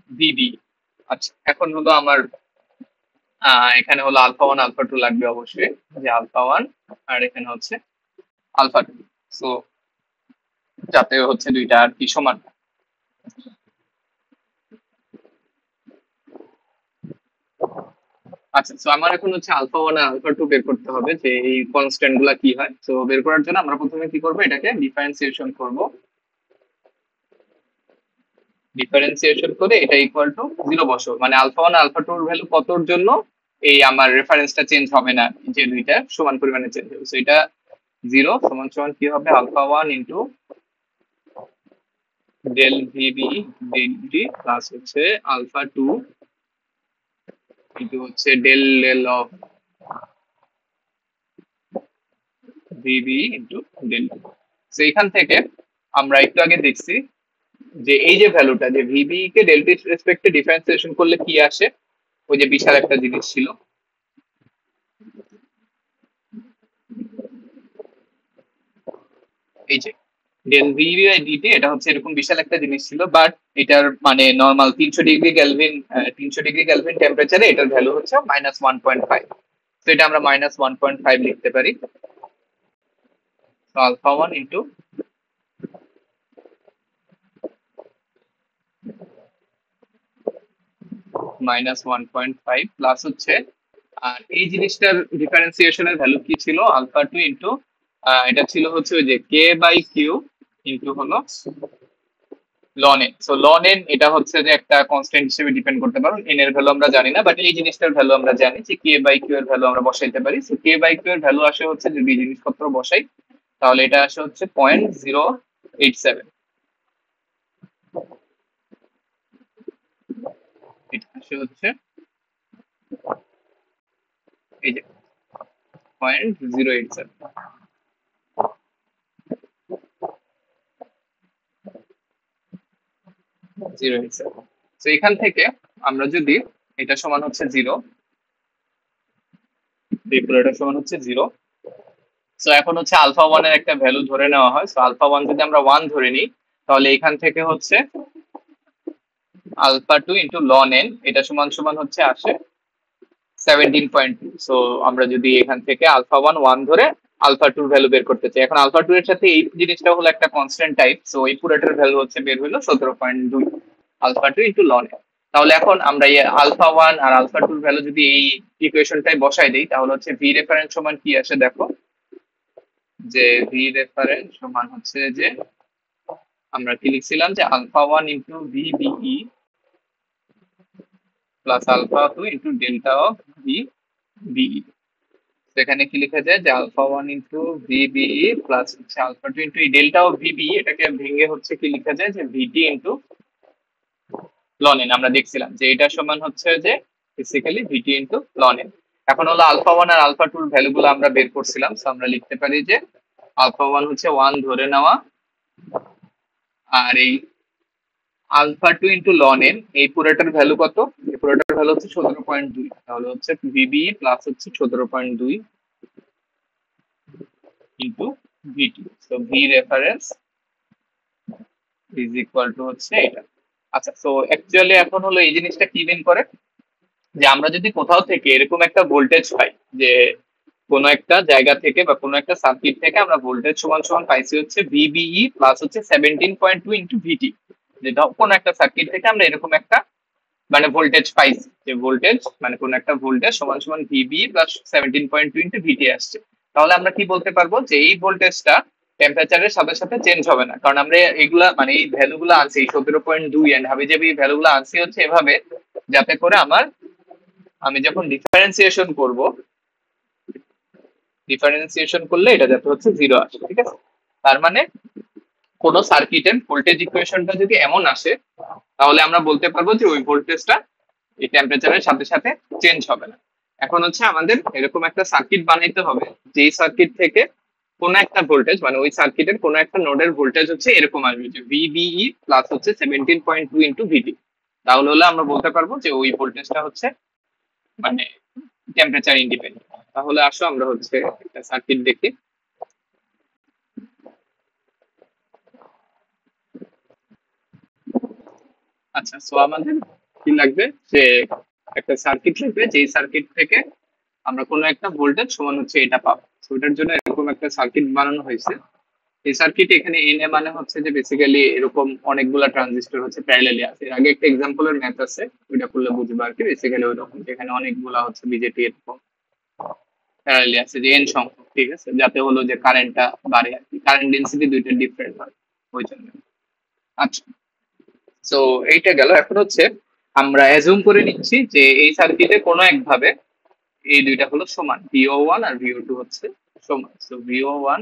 ভিবি। আচ্ছা, এখন হলো আমার এখানে হলো আলফা ওয়ান আলফা টু লাগবে অবশ্যই, যে আলফা ওয়ান আর এখানে হচ্ছে আলফা টু। সো যাতে হচ্ছে দুইটা আর কি সমান। আচ্ছা, সো আমার এখন হচ্ছে আলফা ওয়ান আর আলফা টু বের করতে হবে যে এই কনস্ট্যান্ট গুলা কি হয়। তো বের করার জন্য আমরা প্রথমে কি করবো, এটাকে ডিফারেন্সিয়েশন করব। ডিফারেন্সিয়েশন করে এটা ইকুয়াল টু জিরো বসো, মানে আলফা ওয়ান আলফা টুর ভ্যালু কতর জন্য এই আমার রেফারেন্সটা চেঞ্জ হবে না, যে দুইটা সমান পরিমাণে চেঞ্জ হবে। সো এটা জিরো সমান সমান কি হবে, alpha one into del v b del d plus হচ্ছে আলফা টু ইন্টু হচ্ছে del del of v b into del. So এখান থেকে আমরা একটু আগে দেখছি যে এই যে ভ্যালুটা, যে ভিবি কে ডেল্টির রেসপেক্টে ডিফারেন্সিয়েশন করলে কি আসে, ওই যে বিশাল একটা জিনিস ছিল, এই যে ডেল ভিবি বাই ডিটি, এটা হচ্ছে এরকম বিশাল একটা জিনিস ছিল, বাট এটার মানে নর্মাল 300 ডিগ্রি ক্যালভিন টেম্পারেচারে এটার ভ্যালু হচ্ছে -1.5। তো এটা আমরা -1.5 লিখতে পারি। তো আলফা ওয়ান ইন্টু -1.5 প্লাস হচ্ছে, আর এই জিনিসটার ডিফারেন্সিয়েশনের ভ্যালু কি ছিল, আলফা টু ইন্টু এটা ছিল হচ্ছে ওই যে কে বাই কিউ ইন্টু হলো loan N. So ln n এটা হচ্ছে যে একটা কনস্ট্যান্ট হিসেবে ডিপেন্ড করতে পারো, এন এর ভ্যালু আমরা জানি না, বাট এই জিনিসটার ভ্যালু আমরা জানি যে কে বাই কিউ এর ভ্যালু আমরা বসাইতে পারি। সো কে বাই কিউ এর ভ্যালু আসে হচ্ছে, যদি এই জিনিসপত্র বসাই তাহলে এটা আসে হচ্ছে 0.087। এটা আসে হচ্ছে এই যে 0.087, 0.87। তো এখান থেকে আমরা যদি এটা সমান হচ্ছে জিরো, এটা সমান হচ্ছে জিরো। সো এখন হচ্ছে আলফা ওয়ান এর একটা ভ্যালু ধরে নেওয়া হয়। সো আলফা ওয়ান যদি আমরা ওয়ান ধরে নিই, তাহলে এখান থেকে হচ্ছে alpha two into ln n, এটা সমান সমান হচ্ছে আসে 17.2। সো আমরা যদি এখান থেকে আলফা ওয়ান ওয়ান ধরে আলফা টুর ভ্যালু বের করতে চাই, এখন আলফা টু এর সাথে এই জিনিসটা হলো একটা কনস্ট্যান্ট টাইপ, সো এই পুরোটার ভ্যালু হচ্ছে বের হলো 17.2 alpha two into ln n. তাহলে এখন আমরা এই আলফা ওয়ান আর আলফা টুর ভ্যালু যদি এই ইকুয়েশনটাই বসাই দিই, তাহলে হচ্ছে ভি রেফারেন্স সমান কি আসে দেখো, যে ভি রেফারেন্স সমান হচ্ছে যে আমরা কি লিখছিলাম, যে alpha one into v b e plus alpha two into delta of v b e. তো এখানে কি লেখা যায় যে alpha one into v b e plus হচ্ছে আলফা টু ইন্টু এই ডেল্টা অফ ভিবিই, এটাকে ভেঙে হচ্ছে কি লেখা যায় যে ভিটি ইন্টু লন এন। আমরা দেখছিলাম যে এটা সমান হচ্ছে যে বেসিক্যালি ভিটি ইন্টু লন এন। এখন হলো আলফা ওয়ান আর আলফা টুর ভ্যালুগুলো আমরা বের করছিলাম, তো আমরা লিখতে পারি যে আলফা ওয়ান হচ্ছে ওয়ান ধরে নেওয়া, আর এই alpha two into ln n এই পুরোটার ভ্যালু কত? এই পুরোটার ভ্যালু হচ্ছে 17.2। তাহলে হচ্ছে ভিবি প্লাস হচ্ছে 17.2 ইন্টু ভিটি। তো V reference is equal to হচ্ছে এটা। আচ্ছা, তো অ্যাকচুয়ালি এখন হলো এই জিনিসটা কি মিন করে যে আমরা যদি কোথাও থেকে এরকম একটা ভোল্টেজ পাই, যে কোনো একটা জায়গা থেকে বা কোনো একটা সার্কিট থেকে আমরা ভোল্টেজ সমান সমান পাইছি হচ্ছে ভিবিই প্লাস হচ্ছে 17.2 ইন্টু ভিটি, যে কোনো একটা সার্কিট থেকে আমরা এরকম একটা মানে ভোল্টেজ পাইছি, যে ভোল্টেজ মানে কোন একটা ভোল্টেজ সমান সমান ভিবি প্লাস 17.2 ইন্টু ভিটি আসছে। তাহলে আমরা কি বলতে পারবো যে এই ভোল্টেজটা টেম্পারেচারের সাথে সাথে চেঞ্জ হবে না, কারণ আমরা এগুলা মানে এই ভ্যালুগুলো আনছি 17.2 এন্ড হাবি যাবি এই ভ্যালুগুলো আনছি হচ্ছে এভাবে, যাতে করে আমি যখন ডিফারেন্সিয়েশন করব, ডিফারেন্সিয়েশন করলে এটা যাতে হচ্ছে জিরো আসে। ঠিক আছে, তার মানে কোন সার্কিটের ভোল্টেজ ইকুয়েশনটা যদি এমন আসে, তাহলে আমরা বলতে পারবো যে ওই ভোল্টেজটা এই টেম্পারেচারের সাথে সাথে চেঞ্জ হবে না। এখন হচ্ছে আমাদের এরকম একটা সার্কিট বানাইতে হবে, যেই সার্কিট থেকে কোন একটা ভোল্টেজ মানে ওই সার্কিটের কোন একটা নোডের ভোল্টেজ হচ্ছে এরকম আসবে যে ভিবিই প্লাস হচ্ছে 17.2 ইন্টু ভিটি। তাহলে হলে আমরা বলতে পারবো যে ওই ভোল্টেজটা হচ্ছে মানে টেম্পারেচার ইন্ডিপেন্ডেন্ট। তাহলে আসো আমরা হচ্ছে একটা সার্কিট দেখি। আচ্ছা, সো আমাদের কি লাগবে যে একটা সার্কিট লাগবে, যেই সার্কিট থেকে আমরা কোনো একটা ভোল্টেজ সমান হচ্ছে এটা পাবো। তো ওটার জন্য এরকম একটা সার্কিট বানানো হয়েছে। এই সার্কিট এখানে এনএ মানে হচ্ছে যে বেসিক্যালি এরকম অনেকগুলা ট্রানজিস্টর হচ্ছে প্যারালালি আছে। এর আগে একটা এক্সাম্পলের ম্যাথ আছে, ওইটা করলে বুঝবে আর কি। বেসিক্যালি ওই রকম এখানে অনেকগুলা হচ্ছে বিজেপি এরকম প্যারালালি আছে যে এন সংখ্যক, ঠিক আছে, যাতে হলো যে কারেন্টটা বাড়ে আর কি, কারেন্ট ডেন্সিটি দুইটা ডিফারেন্ট হয় ওই জন্য। আচ্ছা, সো এইটা গেল। এখন হচ্ছে আমরা অ্যাজুম করে নিচ্ছি যে এই সার্কিটে কোনো একভাবে এই দুইটা হলো সমান, ভিও ওয়ান আর ভিও টু হচ্ছে সমান। সো ভিও ওয়ান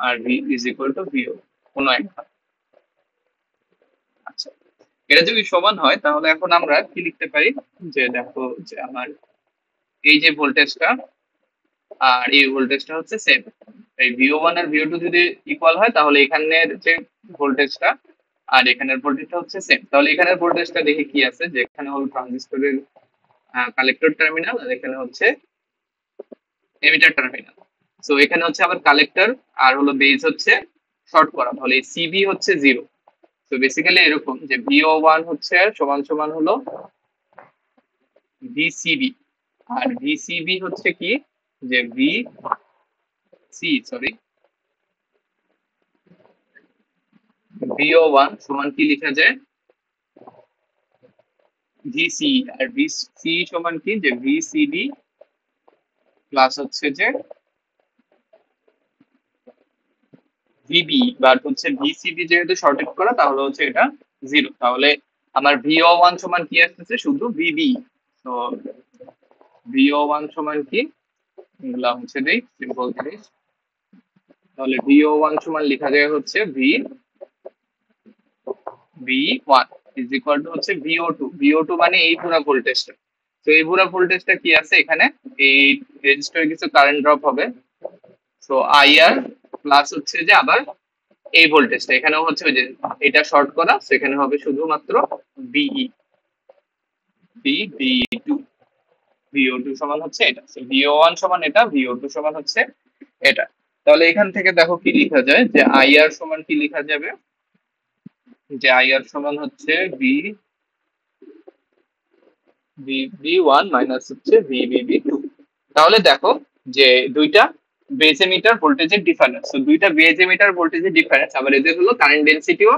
আর V is equal to VO কোনো একভাবে। আচ্ছা, এটা যদি সমান হয় তাহলে এখন আমরা কি লিখতে পারি যে দেখো যে আমার এই যে ভোল্টেজটা আর এই ভোল্টেজটা হচ্ছে সেম। এই ভিও ওয়ান আর ভিও টু যদি ইকুয়াল হয় তাহলে এখানের যে ভোল্টেজটা আর এখানের ভোল্টেজটা হচ্ছে সেম। তাহলে এখানের ভোল্টেজটা দেখে কি আছে যে এখানে হলো ট্রানজিস্টরের কালেক্টর টার্মিনাল আর এখানে হচ্ছে এমিটার টার্মিনাল। সো এখানে হচ্ছে আবার কালেক্টর আর হলো বেজ হচ্ছে শর্ট করা, তাহলে সিবি হচ্ছে জিরো। তো বেসিক্যালি এরকম যে ভিও ওয়ান হচ্ছে সমান সমান হলো ভিসিবি, আর ভিসিবি হচ্ছে কি যে ভিও ওয়ান সমান কি লেখা যায় ভিসি, আর ভিসি সমান কি যে ভিসিবি প্লাস হচ্ছে যে ভিবি, বা হচ্ছে ভিসিবি যেহেতু শর্টেড করা তাহলে হচ্ছে এটা জিরো। তাহলে আমার ভিও ওয়ান সমান কি আসতেছে শুধু ভিবি। তো ভিও ওয়ান সমান কি, এগুলা হচ্ছে দেই সিম্পল জিনিস। তাহলে ভিও ওয়ান সমান লেখা যায় হচ্ছে V one is equal to হচ্ছে ভিও টু। ভিও টু মানে এই পুরো ভোল্টেজটা। তো এই পুরো ভোল্টেজটা কি আছে এখানে, এই রেজিস্টারে কিছু কারেন্ট ড্রপ হবে, সো আইআর প্লাস হচ্ছে যে আবার এই ভোল্টেজটা এখানেও হচ্ছে ওই যে এটা শর্ট করা, সেখানে হবে শুধুমাত্র BE B two. VO two সমান হচ্ছে এটা, ভিও ওয়ান সমান এটা, ভিও টু সমান হচ্ছে এটা। তাহলে এখান থেকে দেখো কি লেখা যায় যে আইআর সমান কি লেখা যাবে, যে আইআর সমান হচ্ছে ভি ভি ওয়ান মাইনাস হচ্ছে ভি টু। তাহলে দেখো যে দুইটা বেজ এমিটার ভোল্টেজের ডিফারেন্স, তো দুইটা বেজ এমিটার ভোল্টেজের ডিফারেন্স, আবার এদের হলো কারেন্ট ডেনসিটিও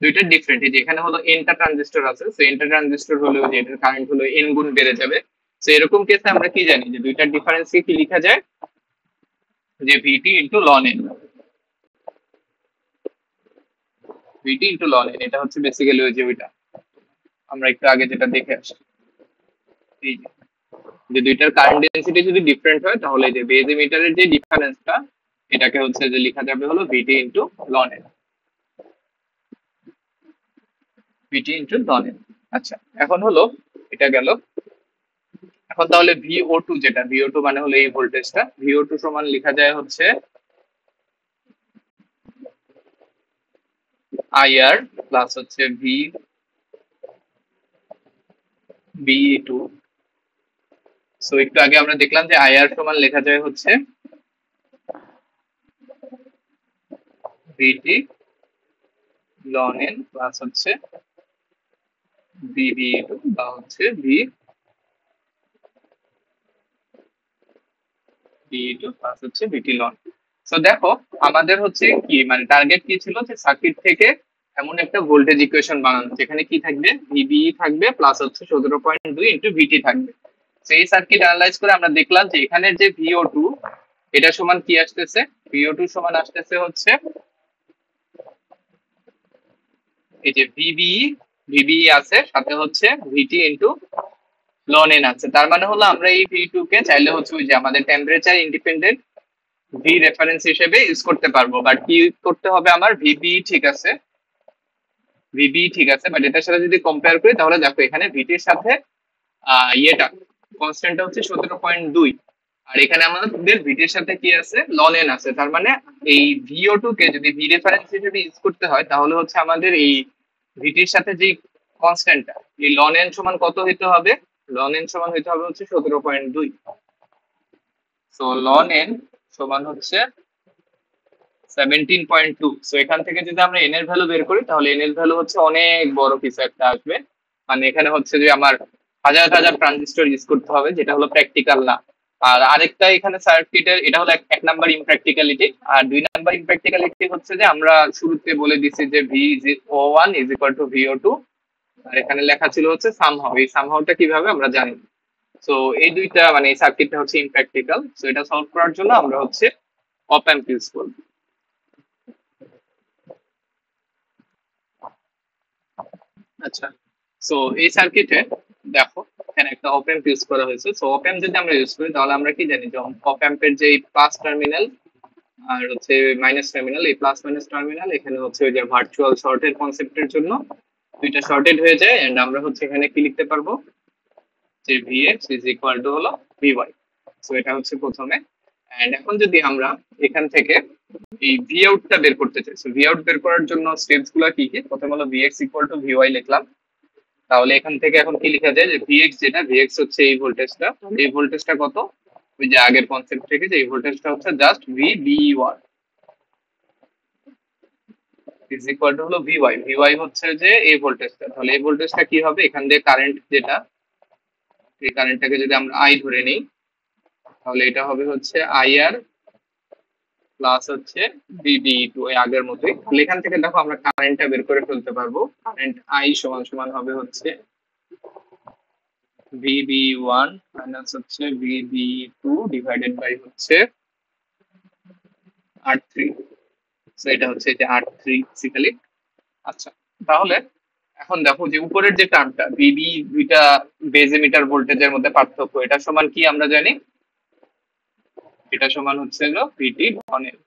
দুইটা ডিফারেন্ট। এই যে এখানে হলো এনটা ট্রানজিস্টর আছে, তো এনটা ট্রানজিস্টর হলো যে এটার কারেন্ট হলো এন গুণ বেড়ে যাবে। তো এরকম কেসে আমরা কি জানি যে দুইটার ডিফারেন্স কি লেখা যায় যে ভিটি ইন্টু লন এন, ভিটি ইন্টু লন এন। এটা হচ্ছে বেসিক্যালি ওই যে ওইটা আমরা একটু আগে যেটা দেখে আসি, এই যে যে দুইটার কারেন্ট ডেন্সিটি যদি ডিফারেন্ট হয় তাহলে এই যে বেজ এমিটারের যে ডিফারেন্সটা এটাকে হচ্ছে যে লেখা যাবে হলো ভিটি ইন্টু লন এন, ভিটি ইন্টু লন এন। আচ্ছা, এখন হলো এটা গেল। এখন তাহলে ভিও টু, যেটা ভিও টু মানে হলো এই ভোল্টেজটা, ভিও টু সমান লেখা যায় হচ্ছে আইআর প্লাস হচ্ছে ভি বি টু। সো একটু আগে আমরা দেখলাম যে আইআর সমান লেখা যায় হচ্ছে ভিটি লন এন প্লাস হচ্ছে বিবি টু বা হচ্ছে ভি বি টু প্লাস হচ্ছে ভিটি লন। সো দেখো আমাদের হচ্ছে কি মানে টার্গেট কি ছিল, যে সার্কিট থেকে এমন একটা ভোল্টেজ ইকুয়েশন বানানো যেখানে কি থাকবে, ভিবি থাকবে প্লাস হচ্ছে 17.2 ইন্টু ভিটি থাকবে। সেই সার্কিট অ্যানালাইজ করে আমরা দেখলাম যে এখানে যে ভিও টু এটা সমান কি আসতেছে, ভিও টু সমান আসতেছে হচ্ছে এই যে ভিবি, ভিবি আছে সাথে হচ্ছে ভিটি ইন্টু লন এন আছে। তার মানে হলো আমরা এই ভি টু কে চাইলে হচ্ছে ওই যে আমাদের টেম্পারেচার ইন্ডিপেন্ডেন্ট ভি রেফারেন্স হিসেবে ইউজ করতে পারবো, বাট কি করতে হবে আমার ভিবি ঠিক আছে, ভিবি ঠিক আছে, বাট এটার সাথে যদি কম্পেয়ার করি তাহলে দেখো এখানে ভিটির সাথে ইয়েটা কনস্ট্যান্টটা হচ্ছে 17.2, আর এখানে আমাদের ভিটির সাথে কি আছে, লন এন আছে। তার মানে এই ভিও টু কে যদি ভি রেফারেন্স হিসেবে ইউজ করতে হয় তাহলে হচ্ছে আমাদের এই ভিটির সাথে যে কনস্ট্যান্টটা এই লন এন সমান কত হইতে হবে, লন এন সমান হইতে হবে হচ্ছে 17.2। সো লন এন সমান হচ্ছে 17.2। সো এখান থেকে যদি আমরা এন এর ভ্যালু বের করি তাহলে এন এর ভ্যালু হচ্ছে অনেক বড় কিছু একটা আসবে। মানে এখানে হচ্ছে যে আমার হাজার হাজার ট্রানজিস্টর ইউজ করতে হবে, যেটা হলো প্র্যাকটিক্যাল না। আর আরেকটা এখানে সার্কিটের এটা হলো এক নাম্বার ইমপ্র্যাকটিক্যালিটি, আর দুই নাম্বার ইমপ্র্যাকটিক্যালিটি হচ্ছে যে আমরা শুরুতে বলে দিছি যে V O one is equal to VO two, আর এখানে লেখা ছিল হচ্ছে সামহাউ, এই সামহাউটা কিভাবে আমরা জানি। সো এই দুইটা মানে এই সার্কিটটা হচ্ছে ইমপ্র্যাকটিক্যাল, সো এটা সলভ করার জন্য আমরা হচ্ছে অপ অ্যাম্প ইউজ করব। আচ্ছা, সো এই সার্কিটে দেখো এখানে একটা অপ অ্যাম্প ইউজ করা হয়েছে। সো অপ অ্যাম্প যদি আমরা ইউজ করি তাহলে আমরা কি জানি যে অপ অ্যাম্পের যে প্লাস টার্মিনাল আর হচ্ছে মাইনাস টার্মিনাল, এই প্লাস মাইনাস টার্মিনাল এখানে হচ্ছে ওই যে ভার্চুয়াল শর্টের কনসেপ্টের জন্য দুইটা শর্টেড হয়ে যায়, এন্ড আমরা হচ্ছে এখানে কি লিখতে পারবো যে ভিএক্স ইজ ইকুয়াল টু হলো ভিওয়াই। সো এটা হচ্ছে প্রথমে। এন্ড এখন যদি আমরা এখান থেকে এই ভি আউটটা বের করতে চাই, সো ভি আউট বের করার জন্য স্টেপস গুলো কি কি, প্রথমে হলো ভিএক্স ইকুয়াল টু ভিওয়াই লিখলাম। তাহলে এখান থেকে এখন কি লেখা যায় যে ভিএক্স, যেটা ভিএক্স হচ্ছে এই ভোল্টেজটা, এই ভোল্টেজটা কত, ওই যে আগের কনসেপ্ট থেকে যে এই ভোল্টেজটা হচ্ছে just v b one is equal to হলো ভিওয়াই। ভিওয়াই হচ্ছে যে এই ভোল্টেজটা, তাহলে এই ভোল্টেজটা কি হবে, এখান দিয়ে কারেন্ট যেটা, এই কারেন্টটাকে যদি আমরা আই ধরে নিই তাহলে এটা হবে হচ্ছে আইআর প্লাস হচ্ছে বিবি টু, এই আগের মতোই। তাহলে এখান থেকে দেখো আমরা কারেন্টটা বের করে ফেলতে পারবো। কারেন্ট আই সমান সমান হবে হচ্ছে ভিবি ওয়ান মাইনাস হচ্ছে ভিবি টু ডিভাইডেড বাই হচ্ছে আর থ্রি। সো এটা হচ্ছে যে আর থ্রি বেসিক্যালি। আচ্ছা, তাহলে এখন দেখো যে উপরের যে টার্মটা বিবি, দুইটা বেজ এমিটার ভোল্টেজের মধ্যে পার্থক্য, এটা সমান কি আমরা জানি, এটা সমান হচ্ছে হলো VT ln N,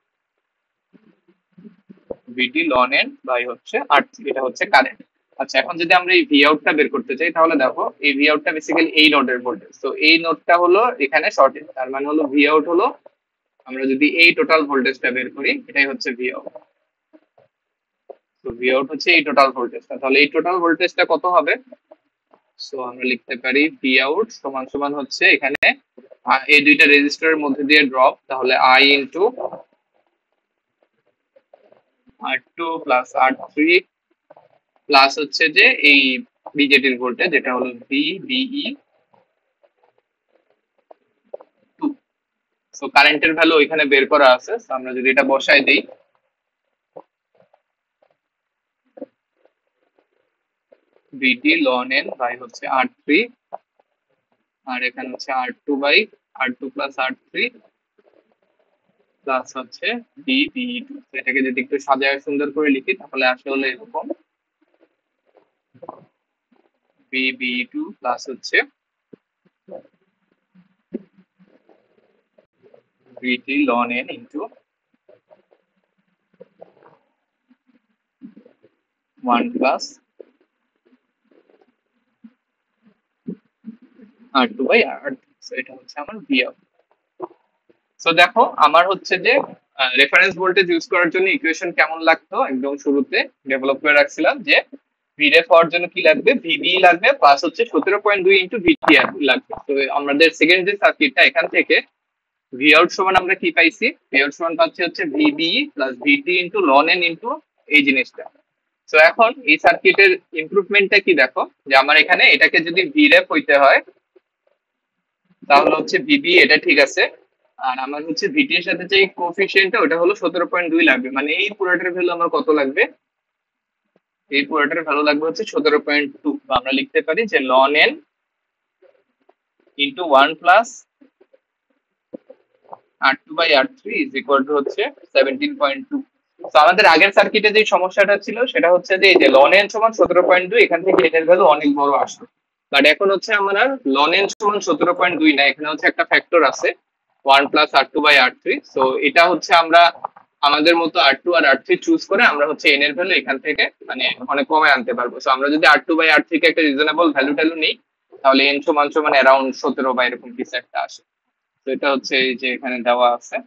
VT ln N by হচ্ছে আর এটা হচ্ছে কারেন্ট। আচ্ছা, এখন যদি আমরা এই ভি আউটটা বের করতে চাই তাহলে দেখো এই ভি আউটটা বেসিক্যালি এই নোডের ভোল্টেজ, তো এই নোডটা হলো এখানে শর্টেড, তার মানে হলো ভি আউট হলো, আমরা যদি এই টোটাল ভোল্টেজটা বের করি এটাই হচ্ছে ভি আউট। তো ভি আউট হচ্ছে এই টোটাল ভোল্টেজটা, তাহলে এই টোটাল ভোল্টেজটা কত হবে, সো আমরা লিখতে পারি ভি আউট সমান সমান হচ্ছে এখানে এই দুইটা রেজিস্টরের মধ্যে দিয়ে ড্রপ, তাহলে I into R two plus R three plus হচ্ছে যে এই বিজেটির ভোল্টেজ যেটা হলো ভি বিই টু। সো কারেন্টের ভ্যালু এখানে বের করা আছে, so আমরা যদি এটা বসাই দিই বিটি লন এন বাই হচ্ছে আর থ্রি, আর এখানে হচ্ছে R two by R two plus R three plus হচ্ছে বি বি টু। এটাকে যদি একটু সাজায় সুন্দর করে লিখি তাহলে আসলে এরকম বি বি টু প্লাস হচ্ছে VT ln n into 1 plus R2 by R3। So এটা হচ্ছে আমার V out। সো দেখো আমার হচ্ছে যে রেফারেন্স ভোল্টেজ ইউজ করার জন্য ইকুয়েশন কেমন লাগতো, একদম শুরুতে ডেভেলপ করে রাখছিলাম যে ভিরেফ হওয়ার জন্য কি লাগবে, ভিবি লাগবে প্লাস হচ্ছে 17.2 ইন্টু ভিটি লাগবে। তো আমাদের সেকেন্ড যে সার্কিটটা, এখান থেকে ভি আউট সমান আমরা কি পাইছি, ভি আউট সমান পাচ্ছি হচ্ছে ভিবি প্লাস ভিটি ইন্টু লন এন ইন্টু এই জিনিসটা। তো এখন এই সার্কিটের ইমপ্রুভমেন্টটা কি দেখো, যে আমার এখানে এটাকে যদি ভিরেফ হইতে হয় তাহলে হচ্ছে ভিবি এটা ঠিক আছে, আর আমার হচ্ছে ভিটি এর সাথে যে কোফিশিয়েন্টটা ওটা হলো 17.2 লাগবে, মানে এই পুরোটার ভ্যালু আমার কত লাগবে, এই পুরোটার ভ্যালু লাগবে হচ্ছে 17.2। বা আমরা লিখতে পারি যে লন N into 1 plus R2 by R3 is equal to হচ্ছে 17.2। তো আমাদের আগের সার্কিটে যে সমস্যাটা ছিল সেটা হচ্ছে যে এই যে লন এন সমান 17.2, এখান থেকে এটার ভ্যালু অনেক বড় আসতো। বাট এখন হচ্ছে আমার আর লন এন সমান 17.2 না, এখানে হচ্ছে একটা ফ্যাক্টর আছে 1 plus R2 by R3। So এটা হচ্ছে আমরা আমাদের মতো R2 আর R3 চুজ করে আমরা হচ্ছে এন এর ভ্যালু এখান থেকে মানে অনেক কমে আনতে পারবো। সো আমরা যদি R2 by R3 কে একটা রিজনেবল ভ্যালু ট্যালু নিই তাহলে এন সমান সমান অ্যারাউন্ড 17 বা এরকম কিছু একটা আসে। তো এটা হচ্ছে এই যে এখানে দেওয়া আছে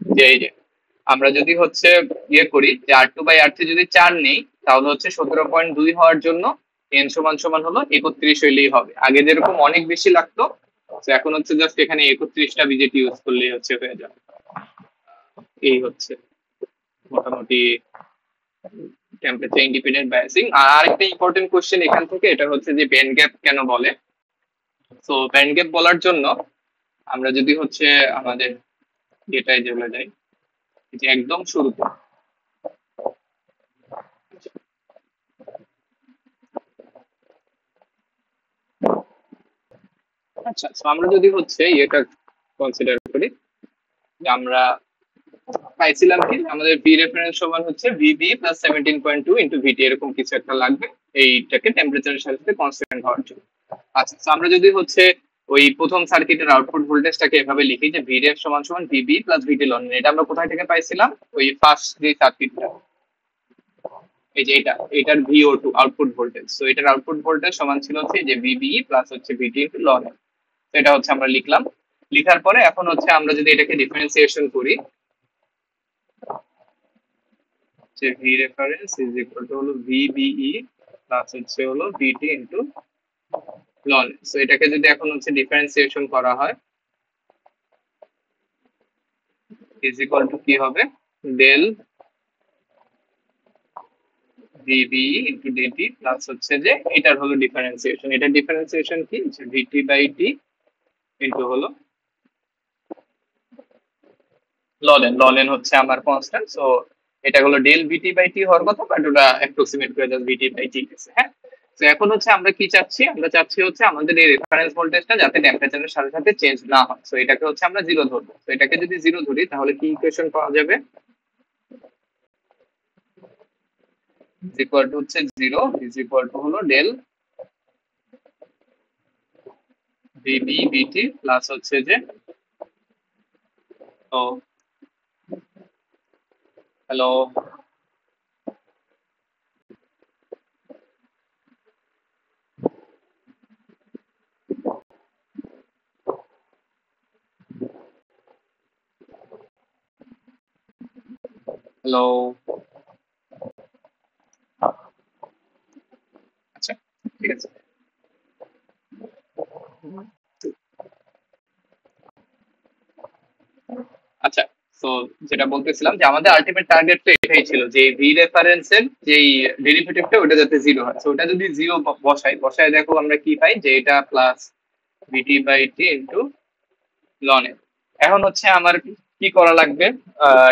যে এই যে আমরা যদি হচ্ছে ইয়ে করি যে R2 by R3 যদি 4 নেই তাহলে হচ্ছে 17.2 হওয়ার জন্য এন সমান সমান হলো 31 হইলেই হবে। আগে যেরকম অনেক বেশি লাগতো, তো এখন হচ্ছে জাস্ট এখানে 31টা বিজেটি ইউজ করলেই হচ্ছে হয়ে যাবে। এই হচ্ছে মোটামুটি টেম্পারেচার ইন্ডিপেন্ডেন্ট বায়াসিং। আর আরেকটা ইম্পর্টেন্ট কোশ্চেন এখান থেকে, এটা হচ্ছে যে ব্যান্ড গ্যাপ কেন বলে। তো ব্যান্ড গ্যাপ বলার জন্য আমরা যদি হচ্ছে আমাদের এটাই চলে যাই, যে একদম শুরুতে আচ্ছা, তো আমরা যদি হচ্ছে এটা কনসিডার করি যে আমরা পাইছিলাম কি আমাদের ভি রেফারেন্স সমান হচ্ছে ভিবি প্লাস 17.2 ইন্টু ভিটি, এরকম কিছু একটা লাগবে এইটাকে টেম্পারেচারের সাথে কনস্ট্যান্ট হওয়ার জন্য। আচ্ছা, তো আমরা যদি হচ্ছে ওই প্রথম সার্কিটের আউটপুট ভোল্টেজটাকে এভাবে লিখি যে ভিরেফ সমান সমান ভিবি প্লাস ভিটি লন, এটা আমরা কোথায় থেকে পাইছিলাম, ওই ফার্স্ট যে সার্কিটটা, এই যে এটার VO2 আউটপুট ভোল্টেজ। সো এটার আউটপুট ভোল্টেজ সমান ছিল হচ্ছে যে ভিবি প্লাস হচ্ছে ভিটি ইনটু লন। এটা হচ্ছে আমরা লিখলাম। লিখার পরে এখন হচ্ছে আমরা যদি এটাকে ডিফারেন্সিয়েশন করি যে V reference is equal to হলো ভিবিই প্লাস হচ্ছে হলো ভিটি ইনটু লন। সো এটাকে যদি এখন হচ্ছে ডিফারেন্সিয়েশন করা হয় ইজ ইকুয়াল টু কি হবে, del VB into DT plus হচ্ছে যে এটার হলো ডিফারেন্সিয়েশন, এটা ডিফারেন্সিয়েশন কি যে ভিটি বাই টি ইনটু হলো লন এন হচ্ছে আমার কনস্ট্যান্ট। সো এটা হলো ডেল ভিটি বাই টি হওয়ার কথা, বাট ওটা অ্যাপ্রক্সিমেট করে জাস্ট ভিটি বাই টি গেছে। হ্যাঁ, তো এখন হচ্ছে আমরা কি চাচ্ছি, আমরা চাচ্ছি হচ্ছে আমাদের এই রেফারেন্স ভোল্টেজটা যাতে টেম্পারেচারের সাথে সাথে চেঞ্জ না হয়। সো এটাকে হচ্ছে আমরা জিরো ধরবো। তো এটাকে যদি জিরো ধরি তাহলে কি ইকুয়েশন পাওয়া যাবে, ইজ ইকুয়াল টু হচ্ছে জিরো ইজ ইকুয়াল টু হলো ডেল ভিবি ভিটি প্লাস হচ্ছে যে তো হ্যালো হ্যালো আচ্ছা ঠিক আছে। আচ্ছা, তো যেটা বলতেছিলাম যে আমাদের আলটিমেট টার্গেট তো এটাই ছিল যে ভি রেফারেন্সের যেই ডেরিভেটিভটা ওটা যাতে জিরো হয়। তো ওটা যদি জিরো বসাই দেখো আমরা কি পাই, যে এটা plus VT by T into ln A. এখন হচ্ছে আমার কি করা লাগবে,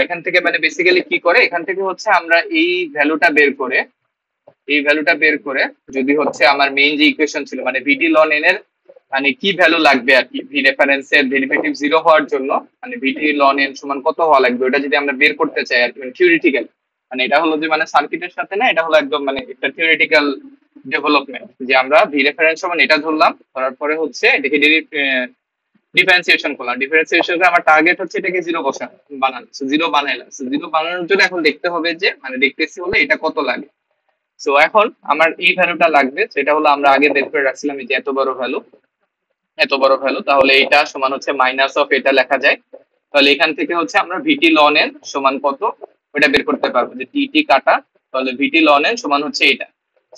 এখান থেকে মানে বেসিক্যালি কি করে, এখান থেকে হচ্ছে আমরা এই ভ্যালুটা বের করে যদি হচ্ছে আমার মেইন যে ইকুয়েশন ছিল মানে ভিটি লন এন এর মানে কি ভ্যালু লাগবে আর কি, ভি রেফারেন্সের ডেরিভেটিভ জিরো হওয়ার জন্য মানে ভিটি লন এন সমান কত হওয়া লাগবে, ওটা যদি আমরা বের করতে চাই আর কি, মানে থিওরিটিক্যাল, মানে এটা হলো যে মানে সার্কিটের সাথে না, এটা হলো একদম মানে একটা থিওরিটিক্যাল ডেভেলপমেন্ট যে আমরা ভি রেফারেন্স সমান এটা ধরলাম, ধরার পরে হচ্ছে এটাকে ডিফারেন্সিয়েশন করলাম, ডিফারেন্সিয়েশন করে আমার টার্গেট হচ্ছে এটাকে জিরো বানানো, জিরো বানাইলাম। জিরো বানানোর জন্য এখন দেখতে হবে যে মানে দেখতেছি হলে এটা কত লাগে। সো এখন আমার এই ভ্যালুটা লাগবে, সেটা হলো আমরা আগে বের করে রাখছিলাম এই যে এত বড় ভ্যালু, এত বড় ভ্যালু, তাহলে এটা সমান হচ্ছে মাইনাস অফ এটা লেখা যায়। তাহলে এখান থেকে হচ্ছে আমরা ভিটি লন এন সমান কত ওটা বের করতে পারবো, যে টি কাটা, তাহলে ভিটি লন এন সমান হচ্ছে এটা।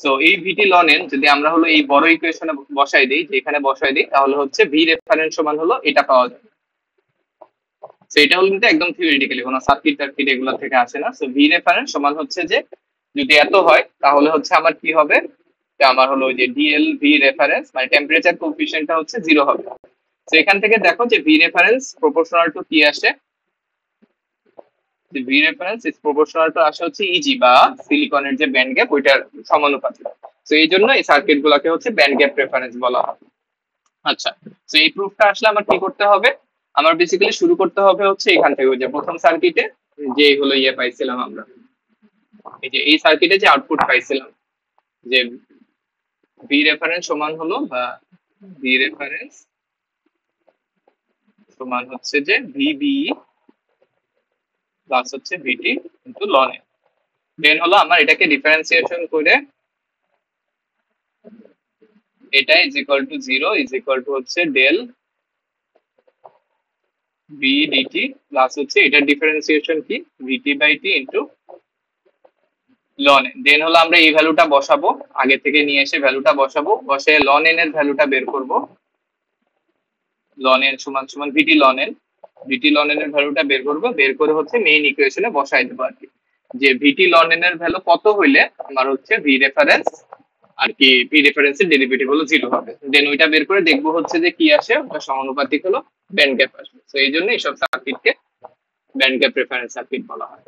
সো এই ভিটি লন এন যদি আমরা হলো এই বড় ইকুয়েশনে বসাই দিই, যে এখানে বসাই দিই, তাহলে হচ্ছে ভি রেফারেন্স সমান হলো এটা পাওয়া যাবে। সো এটা হলো কিন্তু একদম থিওরিটিক্যালি, কোনো সার্কিট টার্কিট এগুলো থেকে আসে না। সো ভি রেফারেন্স সমান হচ্ছে যে যদি এত হয় তাহলে হচ্ছে আমার কি হবে, যে আমার হলো যে ডিএল ভি রেফারেন্স মানে টেম্পারেচার কোএফিসিয়েন্টটা হচ্ছে জিরো হবে। তো এখান থেকে দেখো যে ভি রেফারেন্স প্রপোর্শনাল টু কি আসে, যে V reference is proportional to আসে হচ্ছে ইজি বা সিলিকনের যে ব্যান্ড গ্যাপ ওইটার সমানুপাতিক। তো এই জন্য এই সার্কিট গুলাকে হচ্ছে ব্যান্ড গ্যাপ রেফারেন্স বলা হয়। আচ্ছা, তো এই প্রুফটা আসলে আমার কি করতে হবে, আমার বেসিক্যালি শুরু করতে হবে হচ্ছে এখান থেকে, ওই যে প্রথম সার্কিটে যে হলো ইয়ে পাইছিলাম আমরা, এই যে এই সার্কিটে যে আউটপুট পাইছিলাম, যে ভি রেফারেন্স সমান হলো বা ভি রেফারেন্স সমান হচ্ছে যে ভিবি প্লাস হচ্ছে ভিটি ইনটু লন এ। দেন হলো আমার এটাকে ডিফারেন্সিয়েশন করে এটা is equal to zero is equal to হচ্ছে ডেল ভি ডিটি প্লাস হচ্ছে এটার ডিফারেন্সিয়েশন কি VT by T into ln N. Then হলো আমরা এই ভ্যালুটা বসাবো, আগে থেকে নিয়ে এসে ভ্যালুটা বসাবো, বসে লন এন এর ভ্যালুটা বের করব, লন এন সমান সমান ভিটি ln N, VT ln N এর ভ্যালুটা বের করব, বের করে হচ্ছে মেইন ইকুয়েশনে বসাই দেবো আর কি, যে ভিটি লন এন এর ভ্যালু কত হইলে আমার হচ্ছে ভি রেফারেন্স আর কি ভি রেফারেন্সের ডেরিভেটিভ হলো জিরো হবে। দেন ওইটা বের করে দেখবো হচ্ছে যে কি আসে, ওটা সমানুপাতিক হলো ব্যান্ড গ্যাপ আসবে। তো এই জন্য এইসব সার্কিটকে ব্যান্ড গ্যাপ রেফারেন্স সার্কিট বলা হয়।